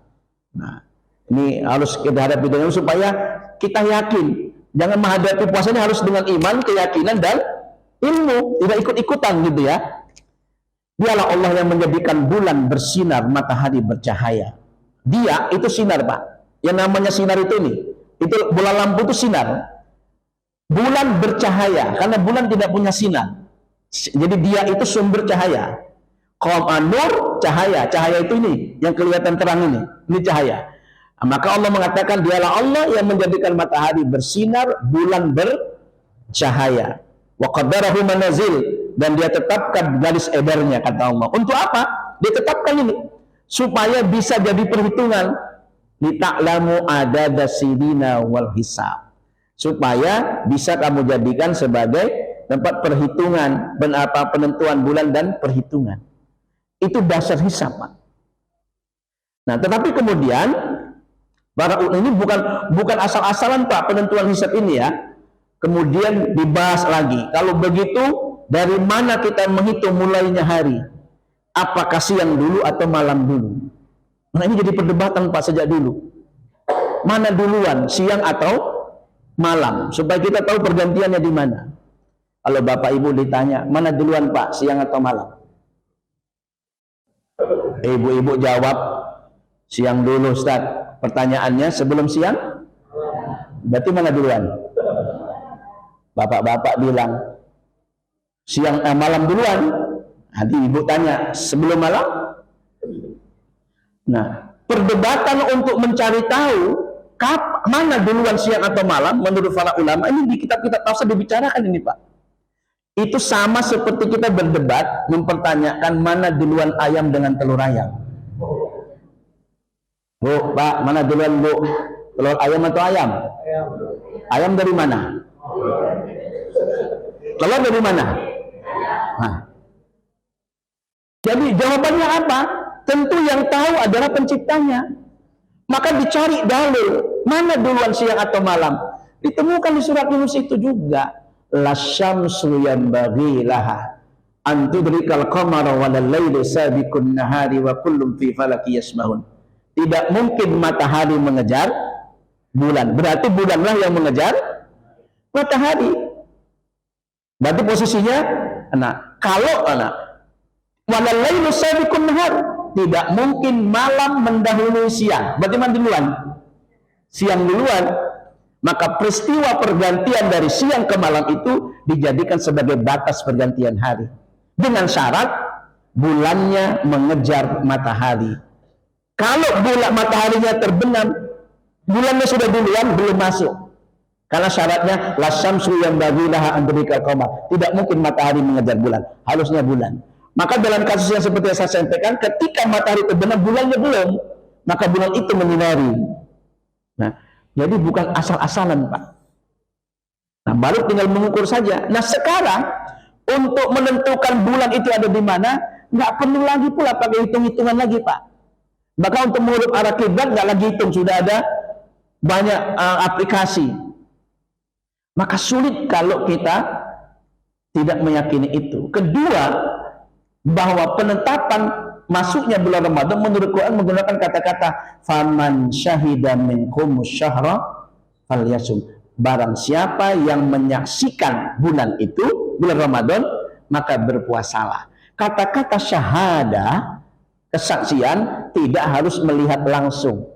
Nah, ini harus kita hadapi dengan supaya kita yakin. Jangan menghadapi puasanya harus dengan iman, keyakinan, dan ilmu. Tidak ikut-ikutan gitu ya. Dialah Allah yang menjadikan bulan bersinar, matahari bercahaya. Dia itu sinar Pak. Yang namanya sinar itu nih. Itu bola lampu itu sinar. Bulan bercahaya. Karena bulan tidak punya sinar. Jadi dia itu sumber cahaya. Nur, cahaya. Cahaya itu ini. Yang kelihatan terang ini. Ini cahaya. Maka Allah mengatakan dialah Allah yang menjadikan matahari bersinar, bulan bercahaya. Wa qaddarahu manazil, dan dia tetapkan garis edarnya kata Allah. Untuk apa? Dia tetapkan ini supaya bisa jadi perhitungan. Li ta'lamu adada sinina wal hisab. Supaya bisa kamu jadikan sebagai tempat perhitungan, penentuan bulan dan perhitungan. Itu dasar hisab, Pak. Nah, tetapi kemudian para ini bukan asal-asalan Pak penentuan hisab ini ya. Kemudian dibahas lagi. Kalau begitu dari mana kita menghitung mulainya hari? Apakah siang dulu atau malam dulu? Nah ini jadi perdebatan Pak sejak dulu. Mana duluan, siang atau malam? Supaya kita tahu pergantiannya di mana. Kalau Bapak Ibu ditanya, mana duluan Pak, siang atau malam? Ibu-ibu jawab, siang dulu Ustaz. Pertanyaannya sebelum siang? Berarti mana duluan? Bapak-bapak bilang malam duluan. Nanti ibu tanya sebelum malam. Nah, perdebatan untuk mencari tahu mana duluan siang atau malam menurut para ulama ini di kitab-kitab tafsir dibicarakan ini Pak. Itu sama seperti kita berdebat mempertanyakan mana duluan ayam dengan telur ayam. Bu, Pak, mana duluan Bu? Telur ayam atau ayam? Ayam dari mana? Telur dari mana? Nah. Jadi jawabannya apa? Tentu yang tahu adalah penciptanya. Maka dicari dalil, mana duluan siang atau malam? Ditemukan di surat Yunus itu juga. Lasyamsu yanbaghi laha an tudrikal qamara wal laili sabiqun nahari wa kullum fi falaki yasbahun. Tidak mungkin matahari mengejar bulan. Berarti bulanlah yang mengejar matahari. Berarti posisinya kalau walal lailu sabiqun nahar, tidak mungkin malam mendahului siang. Berarti mana duluan? Siang duluan. Maka peristiwa pergantian dari siang ke malam itu dijadikan sebagai batas pergantian hari. Dengan syarat bulannya mengejar matahari. Kalau mataharinya terbenam, bulannya sudah duluan, belum masuk. Karena syaratnya lasyamsu yanbaghi laha an tudrikal qamar. Tidak mungkin matahari mengejar bulan, harusnya bulan. Maka dalam kasus yang seperti yang saya sampaikan, ketika matahari terbenam, bulannya belum, maka bulan itu menyinari. Nah, jadi bukan asal-asalan Pak. Nah, baru tinggal mengukur saja. Nah, sekarang untuk menentukan bulan itu ada di mana, nggak perlu lagi pula pakai hitung-hitungan lagi Pak. Maka untuk menurut arah kiblat nggak lagi hitung, sudah ada banyak aplikasi. Maka sulit kalau kita tidak meyakini itu. Kedua, bahwa penetapan masuknya bulan Ramadan menurut Quran menggunakan kata-kata faman syahida minkumus syahra falyasum. Barang siapa yang menyaksikan bulan itu, bulan Ramadan, maka berpuasalah. Kata-kata syahada, kesaksian, tidak harus melihat langsung.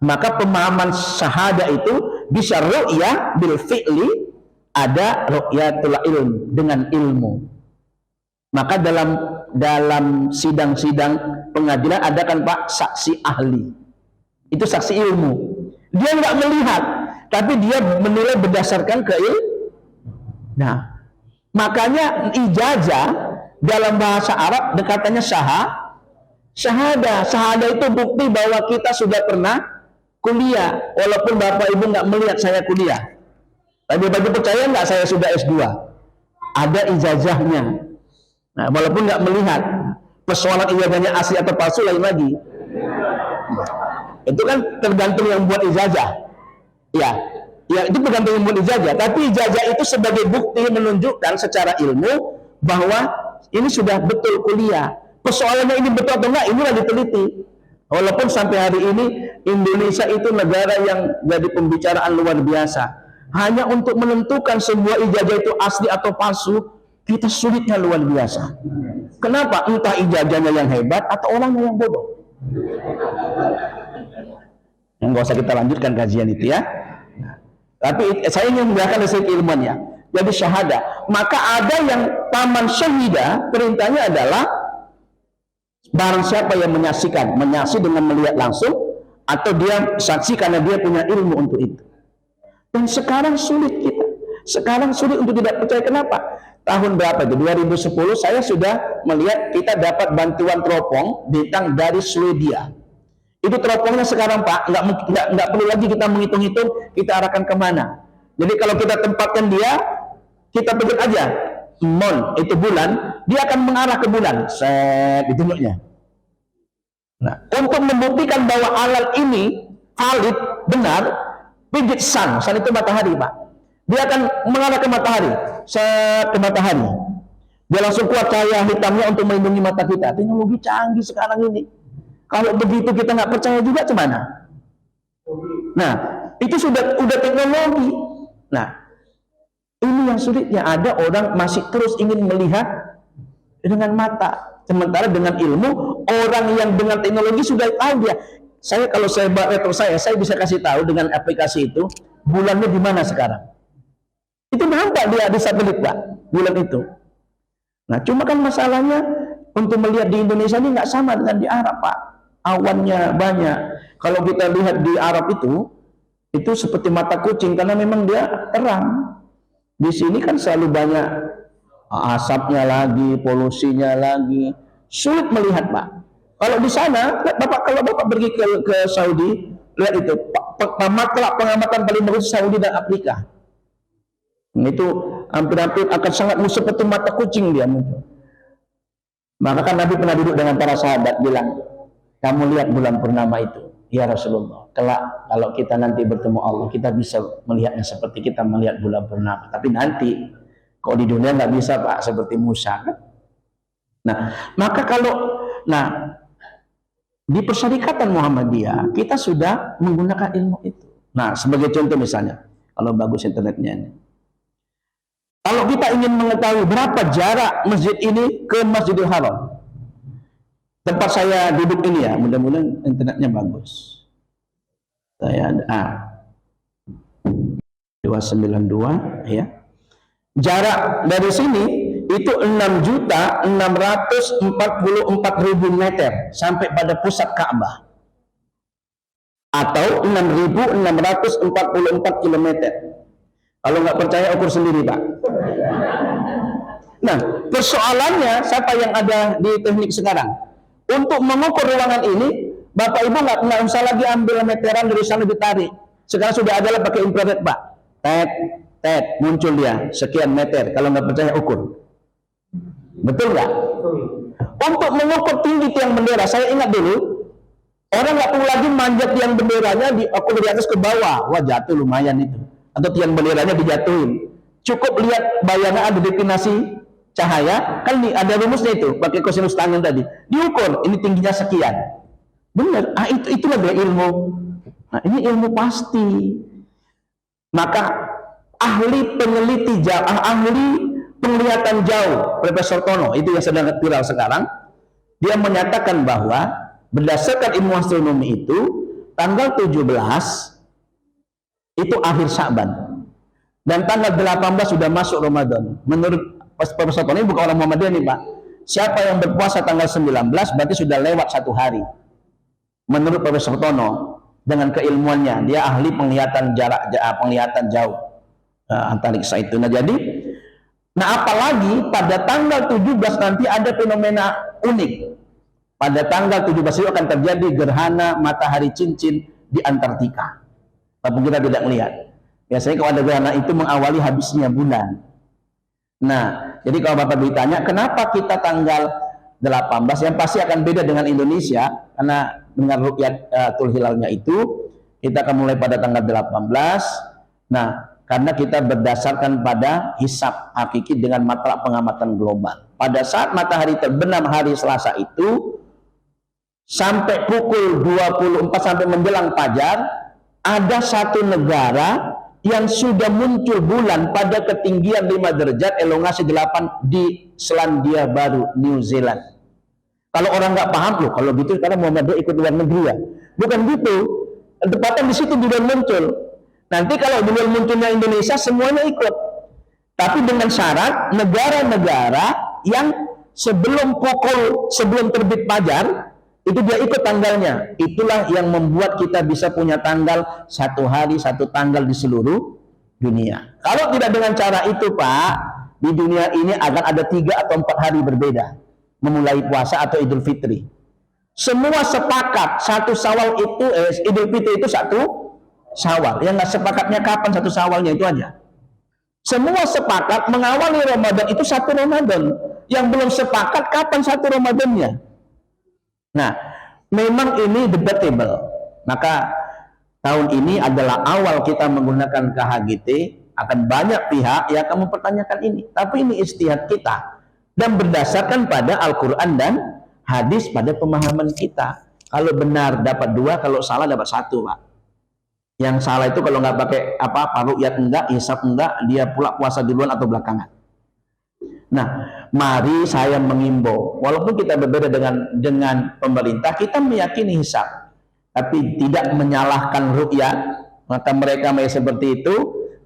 Maka pemahaman syahada itu bisa ru'yah bil fi'li, ada ru'yatul ilm dengan ilmu. Maka dalam sidang-sidang pengadilan ada kan Pak saksi ahli. Itu saksi ilmu. Dia nggak melihat, tapi dia menilai berdasarkan Nah, makanya ijazah dalam bahasa Arab dekatannya syahada. Syahada itu bukti bahwa kita sudah pernah kuliah, walaupun Bapak Ibu nggak melihat saya kuliah. Tapi Bapak percaya nggak saya sudah S2? Ada ijazahnya. Nah, walaupun nggak melihat, persoalan ijazahnya asli atau palsu lain lagi. Itu kan tergantung yang buat ijazah. Ya, itu tergantung yang buat ijazah. Tapi ijazah itu sebagai bukti menunjukkan secara ilmu bahwa ini sudah betul kuliah. Persoalannya ini betul atau enggak, inilah diteliti. Walaupun sampai hari ini Indonesia itu negara yang jadi pembicaraan luar biasa. Hanya untuk menentukan sebuah ijazah itu asli atau palsu, kita sulitnya luar biasa. Kenapa? Entah ijazahnya yang hebat atau orangnya yang bodoh. Yang nggak usah kita lanjutkan kajian itu ya. Tapi saya ingin membiarkan dari keilmuannya. Jadi syahada. Maka ada yang paman syahida, perintahnya adalah barang siapa yang menyaksikan, menyaksi dengan melihat langsung, atau dia saksi karena dia punya ilmu untuk itu. Dan sekarang sulit kita. Sekarang sulit untuk tidak percaya. Kenapa? Tahun berapa itu? 2010 saya sudah melihat kita dapat bantuan teropong bintang dari Swedia. Itu teropongnya sekarang Pak, nggak perlu lagi kita menghitung-hitung kita arahkan kemana. Jadi kalau kita tempatkan dia, kita pegang aja mon itu bulan, dia akan mengarah ke bulan. Set ditunjuknya. Nah, untuk membuktikan bahwa alat ini valid, benar, pijit sun itu matahari Pak. Dia akan mengarah ke matahari, ke matahari. Dia langsung keluar cahaya hitamnya untuk melindungi mata kita. Teknologi canggih sekarang ini. Kalau begitu kita nggak percaya juga gimana? Nah, itu sudah teknologi. Nah, ini yang sulitnya. Ada orang masih terus ingin melihat dengan mata, sementara dengan ilmu orang yang dengan teknologi sudah tahu dia. Kalau saya retro saya bisa kasih tahu dengan aplikasi itu bulannya di mana sekarang. Itu nampak dia di satelit Pak, bulan itu. Nah cuma kan masalahnya untuk melihat di Indonesia ini nggak sama dengan di Arab Pak. Awannya banyak. Kalau kita lihat di Arab itu seperti mata kucing karena memang dia terang. Di sini kan selalu banyak asapnya lagi, polusinya lagi, sulit melihat Pak. Kalau di sana, kalau Bapak pergi ke Saudi, lihat itu pengamatan paling bagus Saudi dan Afrika. Itu hampir-hampir akan sangat seperti mata kucing dia muncul. Maka kan Nabi pernah duduk dengan para sahabat bilang, kamu lihat bulan purnama itu, ya Rasulullah. Kelak kalau kita nanti bertemu Allah, kita bisa melihatnya seperti kita melihat bulan purnama. Tapi nanti, kok di dunia nggak bisa Pak, seperti Musa kan? Nah, maka di Persyarikatan Muhammadiyah kita sudah menggunakan ilmu itu. Nah, sebagai contoh misalnya, kalau bagus internetnya ini. Kalau kita ingin mengetahui berapa jarak masjid ini ke Masjidil Haram, tempat saya duduk ini ya, mudah-mudahan internetnya bagus. Saya ada 292 ya. Jarak dari sini itu 6.644.000 meter sampai pada pusat Ka'bah, atau 6.644 kilometer. Kalau nggak percaya ukur sendiri Pak. Nah, persoalannya siapa yang ada di teknik sekarang? Untuk mengukur ruangan ini, Bapak Ibu nggak usah lagi ambil meteran dari sana ditarik. Sekarang sudah adalah pakai infrared Pak. Tet, muncul dia sekian meter. Kalau nggak percaya ukur. Betul nggak? Untuk mengukur tinggi tiang bendera, saya ingat dulu, orang nggak perlu lagi manjat tiang benderanya diukur dari atas ke bawah. Wah jatuh lumayan itu. Atau tiang benderanya dijatuhin. Cukup lihat bayangan ada definasi cahaya, kan ada rumusnya itu, pakai kosinus tangen tadi. Diukur, ini tingginya sekian. Benar, itulah dia ilmu. Nah, ini ilmu pasti. Maka ahli peneliti jauh, ahli penglihatan jauh, Profesor Tono, itu yang sedang viral sekarang, dia menyatakan bahwa berdasarkan ilmu astronomi itu, tanggal 17 itu akhir Sya'ban. Dan tanggal 18 sudah masuk Ramadan. Menurut Profesor Tono, ini bukan orang Muhammadiyah nih Pak. Siapa yang berpuasa tanggal 19 berarti sudah lewat 1 hari. Menurut Profesor Tono, dengan keilmuannya, dia ahli penglihatan penglihatan jauh antariksa itu. Nah jadi, apalagi pada tanggal 17 nanti ada fenomena unik. Pada tanggal 17 itu akan terjadi gerhana matahari cincin di Antartika. Tapi kita tidak melihat. Biasanya kalau ada gerhana itu mengawali habisnya bulan. Nah, jadi kalau Bapak ditanya, kenapa kita tanggal 18, yang pasti akan beda dengan Indonesia, karena dengan ru'yatul hilalnya itu, kita akan mulai pada tanggal 18, nah, karena kita berdasarkan pada hisab hakiki dengan mata pengamatan global. Pada saat matahari terbenam hari Selasa itu, sampai pukul 24 sampai menjelang fajar, ada satu negara yang sudah muncul bulan pada ketinggian 5 derajat elongasi 8 di Selandia Baru, New Zealand. Kalau orang nggak paham loh, kalau gitu karena Muhammadiyah ikut luar negeri ya. Bukan gitu. Tepatnya di situ bulan muncul. Nanti kalau bulan munculnya Indonesia semuanya ikut. Tapi dengan syarat negara-negara yang sebelum terbit fajar itu dia ikut tanggalnya. Itulah yang membuat kita bisa punya tanggal 1 hari 1 tanggal di seluruh dunia. Kalau tidak dengan cara itu Pak, di dunia ini akan ada 3 atau 4 hari berbeda memulai puasa atau Idul Fitri. Semua sepakat 1 Syawal itu Idul Fitri itu 1 Syawal. Yang nggak sepakatnya kapan 1 Syawalnya itu aja. Semua sepakat mengawali Ramadan itu 1 Ramadan. Yang belum sepakat kapan 1 Ramadannya. Nah, memang ini debatable. Maka tahun ini adalah awal kita menggunakan KHGT, akan banyak pihak yang akan mempertanyakan ini. Tapi ini ijtihad kita dan berdasarkan pada Al-Quran dan hadis pada pemahaman kita. Kalau benar dapat 2, kalau salah dapat 1 Pak. Yang salah itu kalau nggak pakai ru'yat enggak, hisab enggak, dia pula puasa duluan atau belakangan. Nah, mari saya mengimbau, walaupun kita berbeda dengan pemerintah, kita meyakini hisab, tapi tidak menyalahkan ru'yat. Maka mereka seperti itu,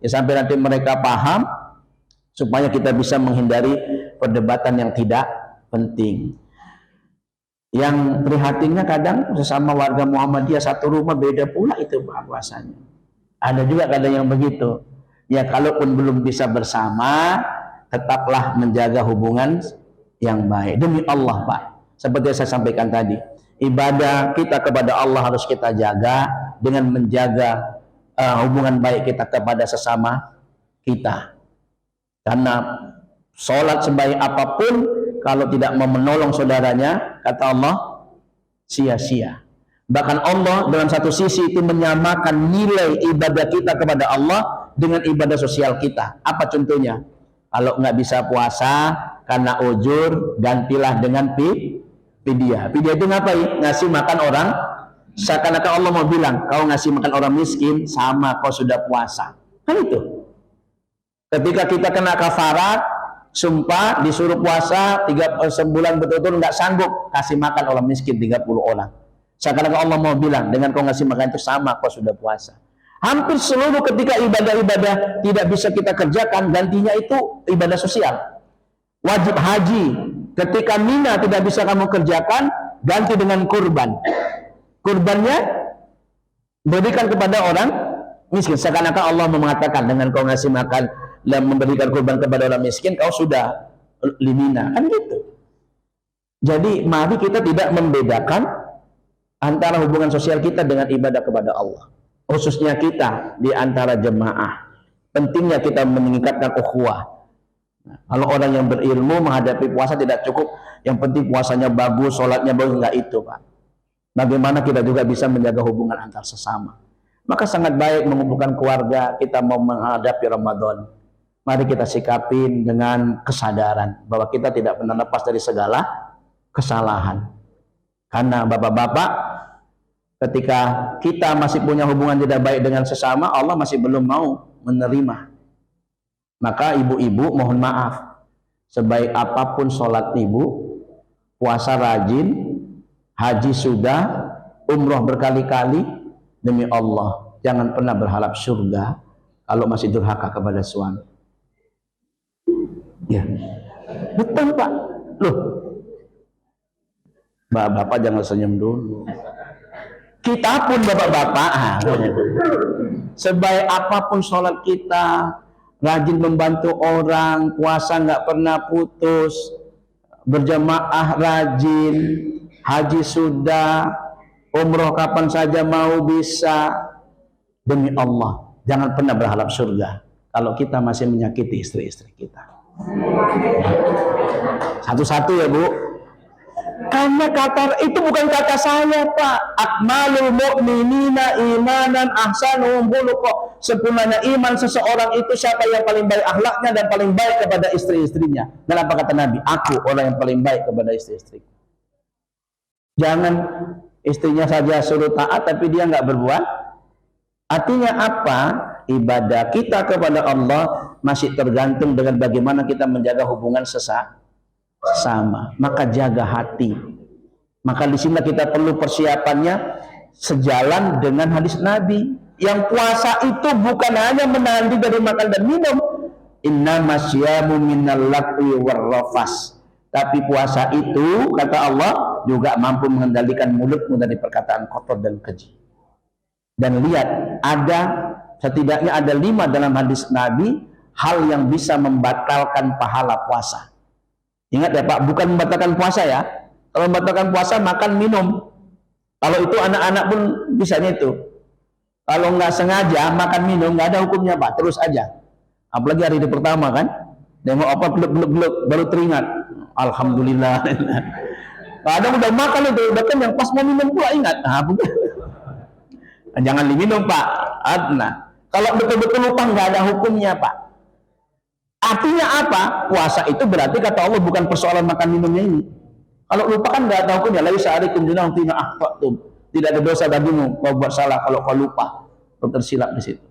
Ya sampai nanti mereka paham supaya kita bisa menghindari perdebatan yang tidak penting. Yang prihatinnya kadang sesama warga Muhammadiyah satu rumah beda pula itu puasanya. Ada juga kadang yang begitu. Ya kalaupun belum bisa bersama, tetaplah menjaga hubungan yang baik. Demi Allah Pak, seperti yang saya sampaikan tadi, ibadah kita kepada Allah harus kita jaga dengan menjaga hubungan baik kita kepada sesama kita. Karena sholat sebaik apapun, kalau tidak mau menolong saudaranya, kata Allah, sia-sia. Bahkan Allah dalam satu sisi itu menyamakan nilai ibadah kita kepada Allah dengan ibadah sosial kita. Apa contohnya? Kalau nggak bisa puasa karena ujur, gantilah dengan fidyah. Fidyah itu ngapain? Ngasih makan orang. Seakan-akan Allah mau bilang, kau ngasih makan orang miskin sama kau sudah puasa. Kan itu. Ketika kita kena kafarat, sumpah disuruh puasa 3 sebulan betul-betul nggak sanggup, kasih makan orang miskin 30 orang. Seakan-akan Allah mau bilang, dengan kau ngasih makan itu sama kau sudah puasa. Hampir seluruh ketika ibadah-ibadah tidak bisa kita kerjakan, gantinya itu ibadah sosial. Wajib haji, ketika Mina tidak bisa kamu kerjakan, ganti dengan kurban. Kurbannya berikan kepada orang miskin. Seakan-akan Allah mengatakan, dengan kau ngasih makan dan memberikan kurban kepada orang miskin, kau sudah limina. Kan gitu. Jadi mari kita tidak membedakan antara hubungan sosial kita dengan ibadah kepada Allah. Khususnya kita di antara jemaah. Pentingnya kita meningkatkan ukhuwah. Nah, kalau orang yang berilmu menghadapi puasa tidak cukup, yang penting puasanya bagus, sholatnya bagus, enggak itu Pak. Bagaimana kita juga bisa menjaga hubungan antar sesama. Maka sangat baik mengumpulkan keluarga, kita mau menghadapi Ramadan. Mari kita sikapin dengan kesadaran bahwa kita tidak pernah lepas dari segala kesalahan. Karena bapak-bapak, ketika kita masih punya hubungan tidak baik dengan sesama, Allah masih belum mau menerima. Maka ibu-ibu mohon maaf, sebaik apapun sholat ibu, puasa rajin, haji sudah, umroh berkali-kali, demi Allah jangan pernah berharap surga kalau masih durhaka kepada suami. Ya, betul Pak. Loh, bapak-bapak jangan senyum dulu. Kita pun bapak-bapak, sebaik apapun sholat kita, rajin membantu orang, puasa nggak pernah putus, berjamaah rajin, haji sudah, umroh kapan saja mau bisa, demi Allah jangan pernah berharap surga kalau kita masih menyakiti istri-istri kita. Satu-satu ya Bu, karena kata itu bukan kata saya Pak. Akmalul mu'minina imanan ahsanuhum khuluqa. Sempurnanya iman seseorang itu siapa yang paling baik akhlaknya dan paling baik kepada istri-istrinya. Dan apa kata Nabi? Aku orang yang paling baik kepada istri-istriku. Jangan istrinya saja suruh taat tapi dia nggak berbuat. Artinya apa? Ibadah kita kepada Allah masih tergantung dengan bagaimana kita menjaga hubungan sesama. Maka jaga hati. Maka di sini kita perlu persiapannya sejalan dengan hadis Nabi. Yang puasa itu bukan hanya menahan diri dari makan dan minum. Innama syiyamu minal lagwi warrafas. Tapi puasa itu kata Allah juga mampu mengendalikan mulutmu dari perkataan kotor dan keji. Dan lihat, setidaknya ada 5 dalam hadis Nabi hal yang bisa membatalkan pahala puasa. Ingat ya Pak, bukan membatalkan puasa ya. Kalau membatalkan puasa makan minum. Kalau itu anak-anak pun bisanya itu. Kalau nggak sengaja makan minum nggak ada hukumnya Pak, terus aja. Apalagi hari pertama kan, nengok apa gluk baru teringat. Alhamdulillah. Kadang udah makan itu, udah kenyang, pas mau minum pula ingat. Jangan diminum Pak. Nah, kalau betul-betul lupa nggak ada hukumnya Pak. Artinya apa? Puasa itu berarti kata Allah bukan persoalan makan minumnya ini. Kalau lupa kan nggak ada hukumnya. Laisa alaikum junahun fima akhtatum. Tidak ada dosa bagimu kau buat salah kalau kau lupa. Kau tersilap di situ.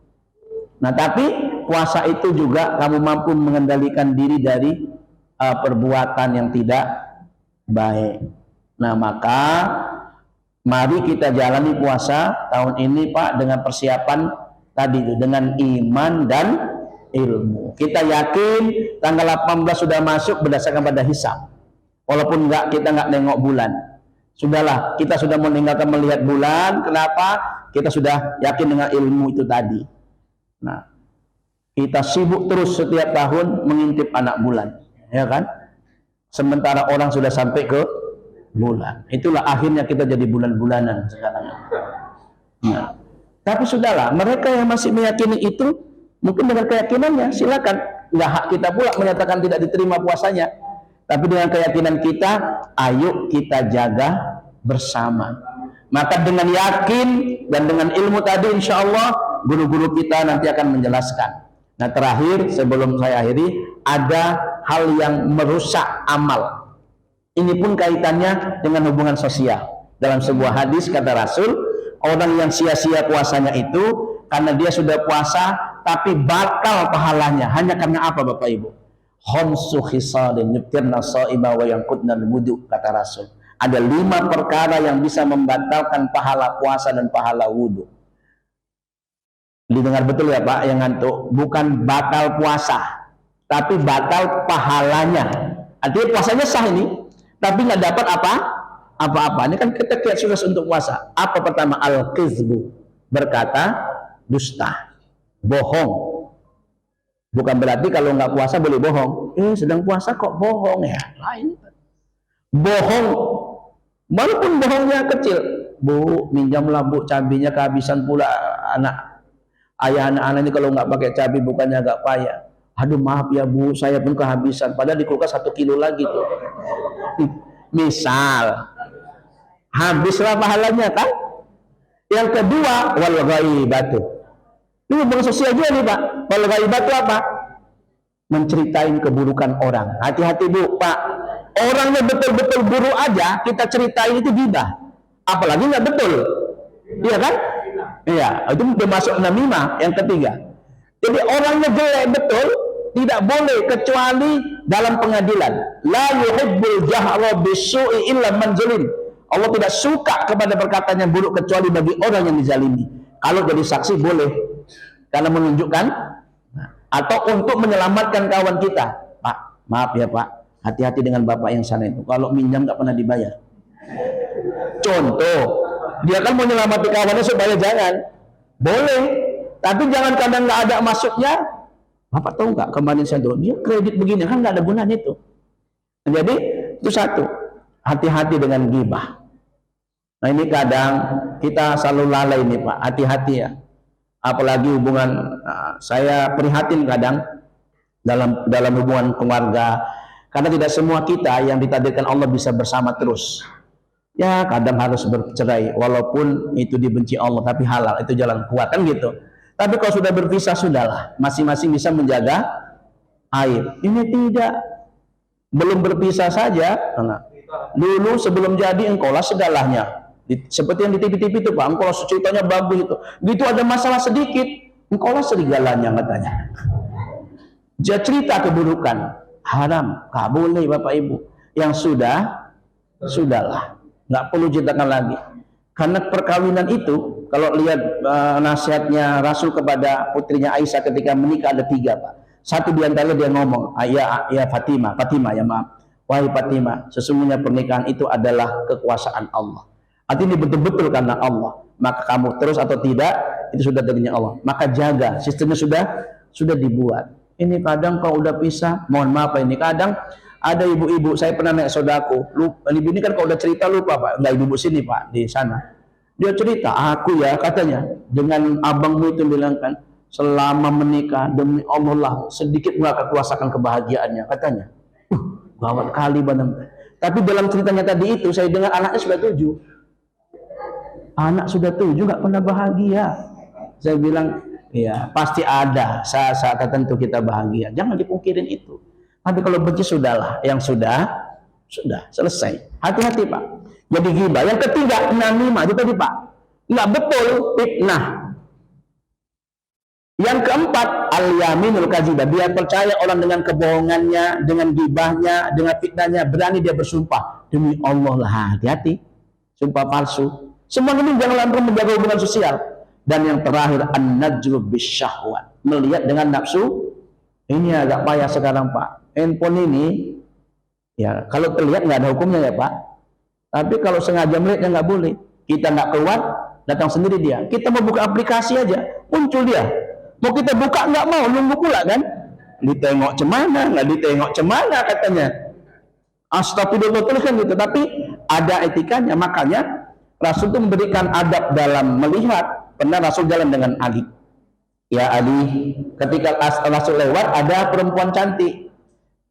Nah, tapi puasa itu juga kamu mampu mengendalikan diri dari perbuatan yang tidak baik. Nah, maka mari kita jalani puasa tahun ini Pak dengan persiapan tadi itu dengan iman dan ilmu. Kita yakin tanggal 18 sudah masuk berdasarkan pada hisab. Walaupun kita nggak nengok bulan. Sudahlah, kita sudah meninggalkan melihat bulan. Kenapa? Kita sudah yakin dengan ilmu itu tadi. Nah, kita sibuk terus setiap tahun mengintip anak bulan, ya kan? Sementara orang sudah sampai ke bulan. Itulah akhirnya kita jadi bulan-bulanan sekarang. Nah, tapi sudahlah, mereka yang masih meyakini itu, mungkin dengan keyakinannya, silakan. Nggak hak kita pula menyatakan tidak diterima puasanya. Tapi dengan keyakinan kita, ayo kita jaga bersama. Maka dengan yakin dan dengan ilmu tadi, insya Allah guru-guru kita nanti akan menjelaskan. Nah, terakhir sebelum saya akhiri, ada hal yang merusak amal. Ini pun kaitannya dengan hubungan sosial. Dalam sebuah hadis kata Rasul, orang yang sia-sia puasanya itu karena dia sudah puasa tapi batal pahalanya. Hanya karena apa, Bapak Ibu? Khamsu khisalin yubtirna sha'ima wa yanqudna al-wudu, kata Rasul. Ada 5 perkara yang bisa membatalkan pahala puasa dan pahala wudu. Didengar betul ya Pak yang ngantuk, bukan batal puasa, tapi batal pahalanya. Artinya puasanya sah ini, tapi nggak dapat apa-apa. Ini kan kita sukses untuk puasa. Apa pertama? Al-kizbu, berkata dusta, bohong. Bukan berarti kalau nggak puasa boleh bohong. Sedang puasa kok bohong ya? Lain. Bohong, walaupun bohongnya kecil. Bu, minjamlah Bu, cabenya kehabisan pula ayah anak-anak ini kalau nggak pakai cabai bukannya agak payah. Aduh maaf ya Bu, saya pun kehabisan. Padahal di kulkas 1 kilo lagi tuh. Misal, habislah pahalanya kan? Yang kedua, wal ghaibatu. Ini hubungan sosial juga nih Pak. Wal ghaibatu apa? Menceritain keburukan orang. Hati-hati Bu, Pak. Orangnya betul-betul buruk aja kita ceritain itu ghibah. Apalagi nggak betul. Iya kan? Iya, itu termasuk namimah yang ketiga. Jadi orangnya jelek betul tidak boleh kecuali dalam pengadilan. La yuhibbul jahra bisu'i illa man zalim. Allah tidak suka kepada perkataan yang buruk kecuali bagi orang yang dizalimi. Kalau jadi saksi boleh, karena menunjukkan atau untuk menyelamatkan kawan kita. Pak, maaf ya Pak, hati-hati dengan bapak yang sana itu. Kalau minjam nggak pernah dibayar. Contoh, dia kan mau menyelamatkan kawannya supaya jangan. Boleh, tapi jangan kadang nggak ada masuknya. Bapak tahu nggak kemarin saya tuh dia kredit begini kan nggak ada gunanya itu. Jadi itu satu, hati-hati dengan ghibah. Nah ini kadang kita selalu lalai nih Pak, hati-hati ya. Apalagi hubungan saya prihatin kadang dalam hubungan keluarga, karena tidak semua kita yang ditakdirkan Allah bisa bersama terus. Ya kadang harus bercerai walaupun itu dibenci Allah, tapi halal, itu jalan kuat kan gitu. Tapi kalau sudah berpisah sudahlah, masing-masing bisa menjaga air. Ini tidak, belum berpisah saja. Dulu sebelum jadi engkaulah segalanya. Seperti yang di TV-TV itu Pak, engkaulah ceritanya bagus itu. Gitu ada masalah sedikit, engkaulah serigalanya katanya. Dia cerita keburukan, haram, gak boleh Bapak Ibu. Yang sudahlah, nggak perlu ceritakan lagi. Karena perkawinan itu, kalau lihat nasihatnya Rasul kepada putrinya Aisyah ketika menikah ada 3 Pak. Satu diantaranya dia ngomong, ya Fatimah ya maaf, wahai Fatimah, sesungguhnya pernikahan itu adalah kekuasaan Allah. Artinya betul-betul karena Allah. Maka kamu terus atau tidak, itu sudah darinya Allah. Maka jaga, sistemnya sudah dibuat. Ini kadang kalau udah pisah, mohon maaf ini kadang ada ibu-ibu, saya pernah naik sodaku, ini kan kalau udah cerita lupa Pak, nggak ibu sini Pak, di sana. Dia cerita, aku ya katanya, dengan abangmu itu bilang kan, selama menikah demi Allah lah, sedikit nggak akan kuasakan kebahagiaannya katanya. Gawat kali benar. Tapi dalam ceritanya tadi itu, saya dengar anaknya sudah 7. Anak sudah 7 nggak pernah bahagia. Saya bilang, ya pasti ada saat-saat tertentu kita bahagia. Jangan dipungkirin itu. Tapi kalau benci sudahlah, yang sudah selesai. Hati-hati Pak. Jadi ghibah. Yang ketiga namimah itu tadi Pak. Nggak betul, fitnah. Yang keempat al-yaminul kadzibah. Dia percaya orang dengan kebohongannya, dengan ghibahnya, dengan fitnahnya, berani dia bersumpah demi Allah lah. Hati-hati. Sumpah palsu. Semua ini jangan lantas menjaga hubungan sosial. Dan yang terakhir an-najru bisyahwat, melihat dengan nafsu. Ini agak payah sekarang Pak. Handphone ini ya kalau terlihat nggak ada hukumnya ya Pak. Tapi kalau sengaja melihatnya nggak boleh. Kita nggak keluar, datang sendiri dia. Kita mau buka aplikasi aja, muncul dia. Mau kita buka nggak mau, nunggu pula kan. Ditengok cemana, nggak ditengok cemana katanya. Astagfirullah tuliskan gitu. Tapi ada etikanya. Makanya Rasul itu memberikan adab dalam melihat. Pernah Rasul jalan dengan Ali. Ya Ali, ketika Rasul lewat ada perempuan cantik.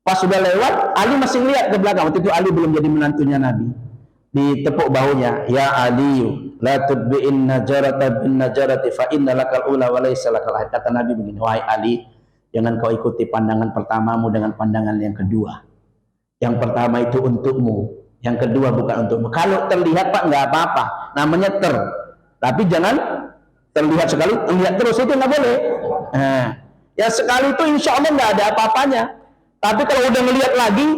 Pas sudah lewat, Ali masih lihat ke belakang. Waktu itu Ali belum jadi menantunya Nabi. Ditepuk bahunya, ya Ali, la tudbi'in najarata bin najarati fa inna lakal ula wa laysa lakal akhir. Kata Nabi begini, wahai Ali, jangan kau ikuti pandangan pertamamu dengan pandangan yang kedua. Yang pertama itu untukmu, yang kedua bukan untukmu. Kalau terlihat Pak nggak apa-apa, namanya tapi jangan terlihat sekali, terlihat terus, itu nggak boleh. Nah, ya sekali itu insya Allah nggak ada apa-apanya. Tapi kalau udah ngelihat lagi,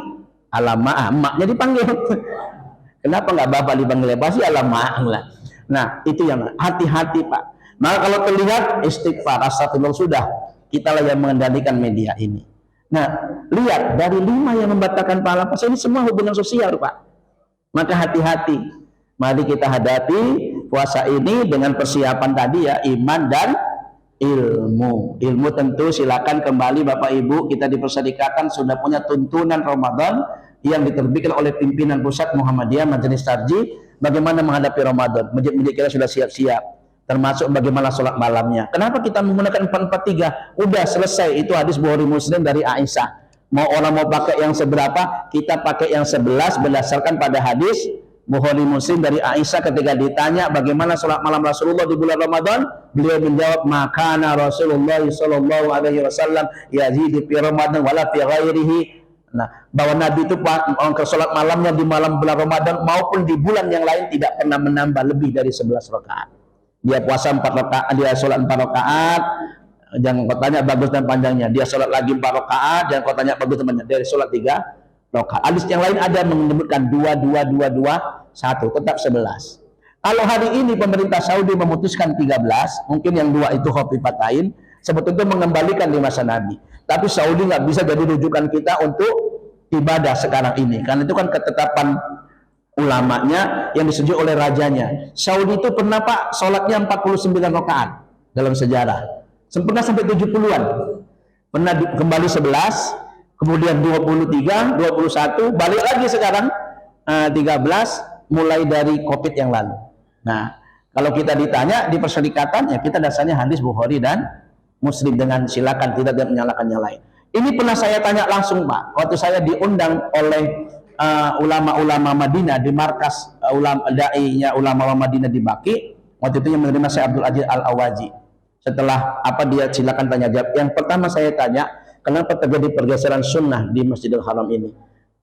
alamak, emaknya dipanggil. Kenapa nggak bapak dipanggil? Pasti alamak lah. Nah, itu yang hati-hati Pak. Maka kalau terlihat istighfar, astagfirullah, sudah. Kita lah yang mengendalikan media ini. Nah, lihat dari 5 yang membatalkan pahala puasa ini semua hubungan sosial Pak. Maka hati-hati. Mari kita hadapi puasa ini dengan persiapan tadi ya, iman dan ilmu. Ilmu tentu silakan kembali Bapak Ibu, kita di Perserikatan sudah punya tuntunan Ramadan yang diterbitkan oleh pimpinan pusat Muhammadiyah Majelis Tarjih bagaimana menghadapi Ramadan. Masjid-masjid kita sudah siap-siap, termasuk bagaimana sholat malamnya. Kenapa kita menggunakan 443? Udah selesai, itu hadis Bukhari Muslim dari Aisyah. Mau orang mau pakai yang seberapa, kita pakai yang 11 berdasarkan pada hadis Bukhari Muslim dari Aisyah ketika ditanya bagaimana sholat malam Rasulullah di bulan Ramadan, beliau menjawab, makana Rasulullah sallallahu alaihi wasallam yazidu fi Ramadan wala fi ghairihi. Nah, bahwa Nabi itu ke sholat malamnya di malam bulan Ramadan maupun di bulan yang lain tidak pernah menambah lebih dari 11 rakaat. Dia puasa 4 rakaat, dia sholat 4 rakaat, jangan kau tanya bagus dan panjangnya. Dia sholat lagi 4 rakaat, jangan kau tanya bagus dan panjangnya. Dia sholat 3 rakaat. Hadis yang lain ada menyebutkan 2, 1, tetap 11. Kalau hari ini pemerintah Saudi memutuskan 13, mungkin yang 2 itu khofifatain, sebetulnya mengembalikan di masa Nabi. Tapi Saudi nggak bisa jadi rujukan kita untuk ibadah sekarang ini, karena itu kan ketetapan ulamanya yang disetujui oleh rajanya. Saudi itu pernah Pak sholatnya 49 rakaat dalam sejarah, pernah sampai 70-an, pernah kembali 11, kemudian 23, 21, balik lagi sekarang 13, mulai dari COVID yang lalu. Nah, kalau kita ditanya di Perserikatan, ya kita dasarnya hadis Bukhari dan Muslim dengan silakan, tidak menyalahkan yang lain. Ini pernah saya tanya langsung Pak, waktu saya diundang oleh ulama-ulama Madinah di markas da'inya ulama Madinah di Baki. Waktu itu yang menerima saya Abdul Aziz Al-Awaji. Setelah apa dia silakan tanya jawab. Yang pertama saya tanya, kenapa terjadi pergeseran sunnah di Masjidil Haram ini?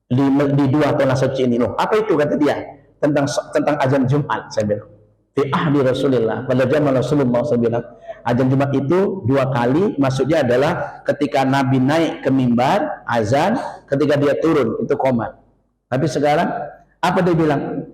Di 2 tahun suci ini loh. Apa itu kata dia? Tentang azan Jumat. Saya bilang fi ahdi Rasulillah, pada zaman Rasulullah. Saya bilang azan Jumat itu 2 kali, maksudnya adalah ketika Nabi naik ke mimbar azan, ketika dia turun itu qomat. Tapi sekarang apa dia bilang?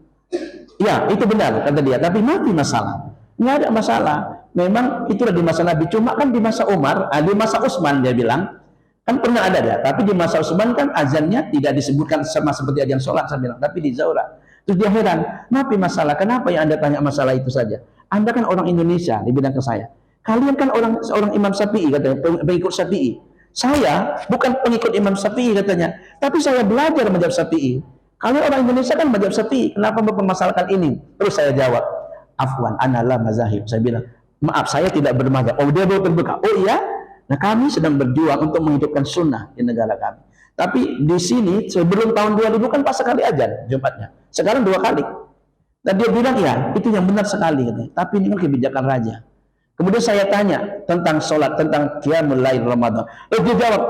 Ya itu benar kata dia, tapi mati masalah. Nggak ada masalah, memang itulah di masa Nabi. Cuma kan di masa Umar, di masa Utsman dia bilang kan pernah ada ya, tapi di masa Utsman kan azannya tidak disebutkan sama seperti azan sholat, saya bilang, tapi di Zaura. Terus dia heran, kenapa masalah? Kenapa yang Anda tanya masalah itu saja? Anda kan orang Indonesia, dibilang ke saya. Kalian kan seorang Imam Syafi'i katanya, pengikut Syafi'i. Saya bukan pengikut Imam Syafi'i katanya, tapi saya belajar mazhab Syafi'i. Kalian orang Indonesia kan mazhab Syafi'i, kenapa mempermasalahkan ini? Terus saya jawab, afwan, ana la mazahib. Saya bilang, maaf saya tidak bermazhab. Oh dia baru terbuka. Oh iya? Nah kami sedang berjuang untuk menghidupkan sunnah di negara kami. Tapi di sini sebelum tahun 2000 kan pas sekali azan Jumatnya. Sekarang 2 kali. Dan dia bilang ya itu yang benar sekali katanya. Tapi ini kan kebijakan raja. Kemudian saya tanya tentang sholat, tentang qiyamul lail Ramadan. Dia jawab,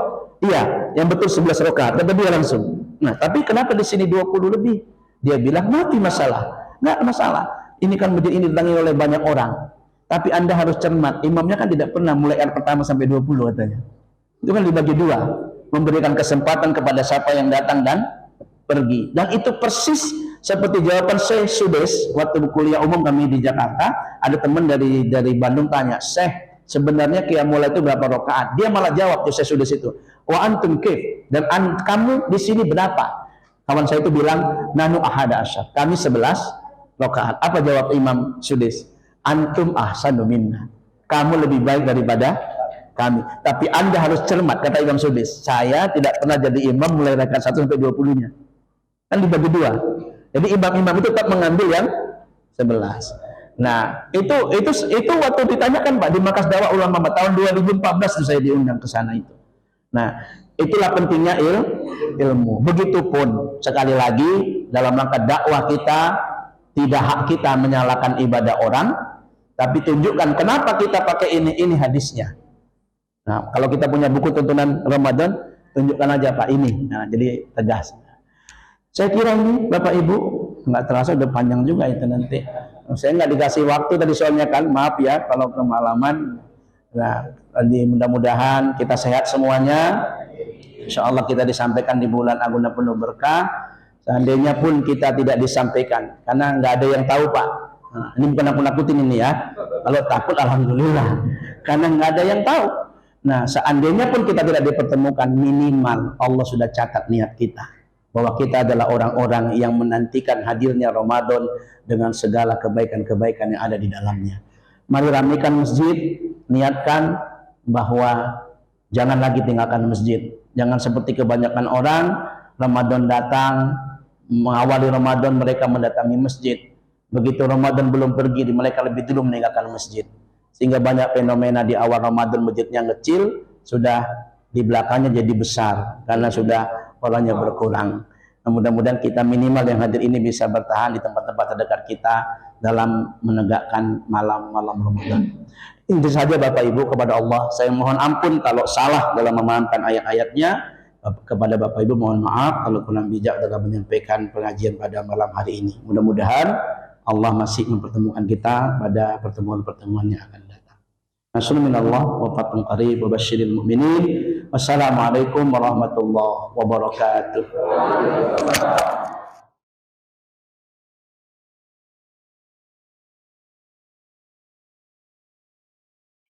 iya yang betul 11 rakaat. Dan dia langsung. Nah tapi kenapa di sini 20 lebih? Dia bilang mati masalah. Nggak masalah. Ini kan masjid ini didatangi oleh banyak orang. Tapi Anda harus cermat. Imamnya kan tidak pernah mulai ayat pertama sampai 20 katanya. Itu kan dibagi 2. Memberikan kesempatan kepada siapa yang datang dan pergi. Dan itu persis Seperti jawaban Syekh Sudes waktu kuliah umum kami di Jakarta, ada teman dari Bandung tanya, Syekh, sebenarnya qiyamul lail itu berapa rakaat? Dia malah jawab tuh Syekh Sudes itu, wa antum kif, dan kamu di sini berapa? Kawan saya itu bilang, nanu ahada asyar, kami 11 rakaat. Apa jawab Imam Sudes? Antum ahsanu minna, kamu lebih baik daripada kami. Tapi Anda harus cermat, kata Imam Sudes. Saya tidak pernah jadi imam mulai rakaat 1 sampai 20-nya. Kan dibagi 2. Jadi imam-imam itu tetap mengambil yang 11. Nah, itu waktu ditanyakan Pak di Markas Dakwah Ulama tahun 2014 itu saya diundang ke sana itu. Nah, itulah pentingnya ilmu. Begitupun sekali lagi dalam rangka dakwah kita, tidak hak kita menyalahkan ibadah orang, tapi tunjukkan kenapa kita pakai ini hadisnya. Nah, kalau kita punya buku tuntunan Ramadan, tunjukkan aja Pak ini. Nah, jadi tegas. Saya kira ini Bapak Ibu nggak terasa udah panjang juga itu nanti. Saya nggak dikasih waktu tadi soalnya kan, maaf ya kalau kemalaman. Nah, mudah-mudahan kita sehat semuanya. Insya Allah kita disampaikan di bulan Agung dan penuh berkah. Seandainya pun kita tidak disampaikan, karena nggak ada yang tahu Pak. Nah, ini bukan aku nakutin ini ya. Kalau takut alhamdulillah, karena nggak ada yang tahu. Nah, seandainya pun kita tidak dipertemukan, minimal Allah sudah catat niat kita, bahwa kita adalah orang-orang yang menantikan hadirnya Ramadan dengan segala kebaikan-kebaikan yang ada di dalamnya. Mari ramaikan masjid, niatkan bahwa jangan lagi tinggalkan masjid. Jangan seperti kebanyakan orang, Ramadan datang, mengawali Ramadan mereka mendatangi masjid. Begitu Ramadan belum pergi, mereka lebih dulu meninggalkan masjid. Sehingga banyak fenomena di awal Ramadan masjidnya kecil, sudah di belakangnya jadi besar karena sudah orangnya berkurang. Nah, mudah-mudahan kita minimal yang hadir ini bisa bertahan di tempat-tempat terdekat kita dalam menegakkan malam-malam Ramadan. Itu saja Bapak Ibu, kepada Allah saya mohon ampun kalau salah dalam memahamkan ayat-ayatnya. Kepada Bapak Ibu mohon maaf kalau kurang bijak dalam menyampaikan pengajian pada malam hari ini. Mudah-mudahan Allah masih mempertemukan kita pada pertemuan-pertemuan yang akan datang. Nasrullah wa fatun qarib wa basyiril mu'minin. Wassalamualaikum warahmatullahi wabarakatuh.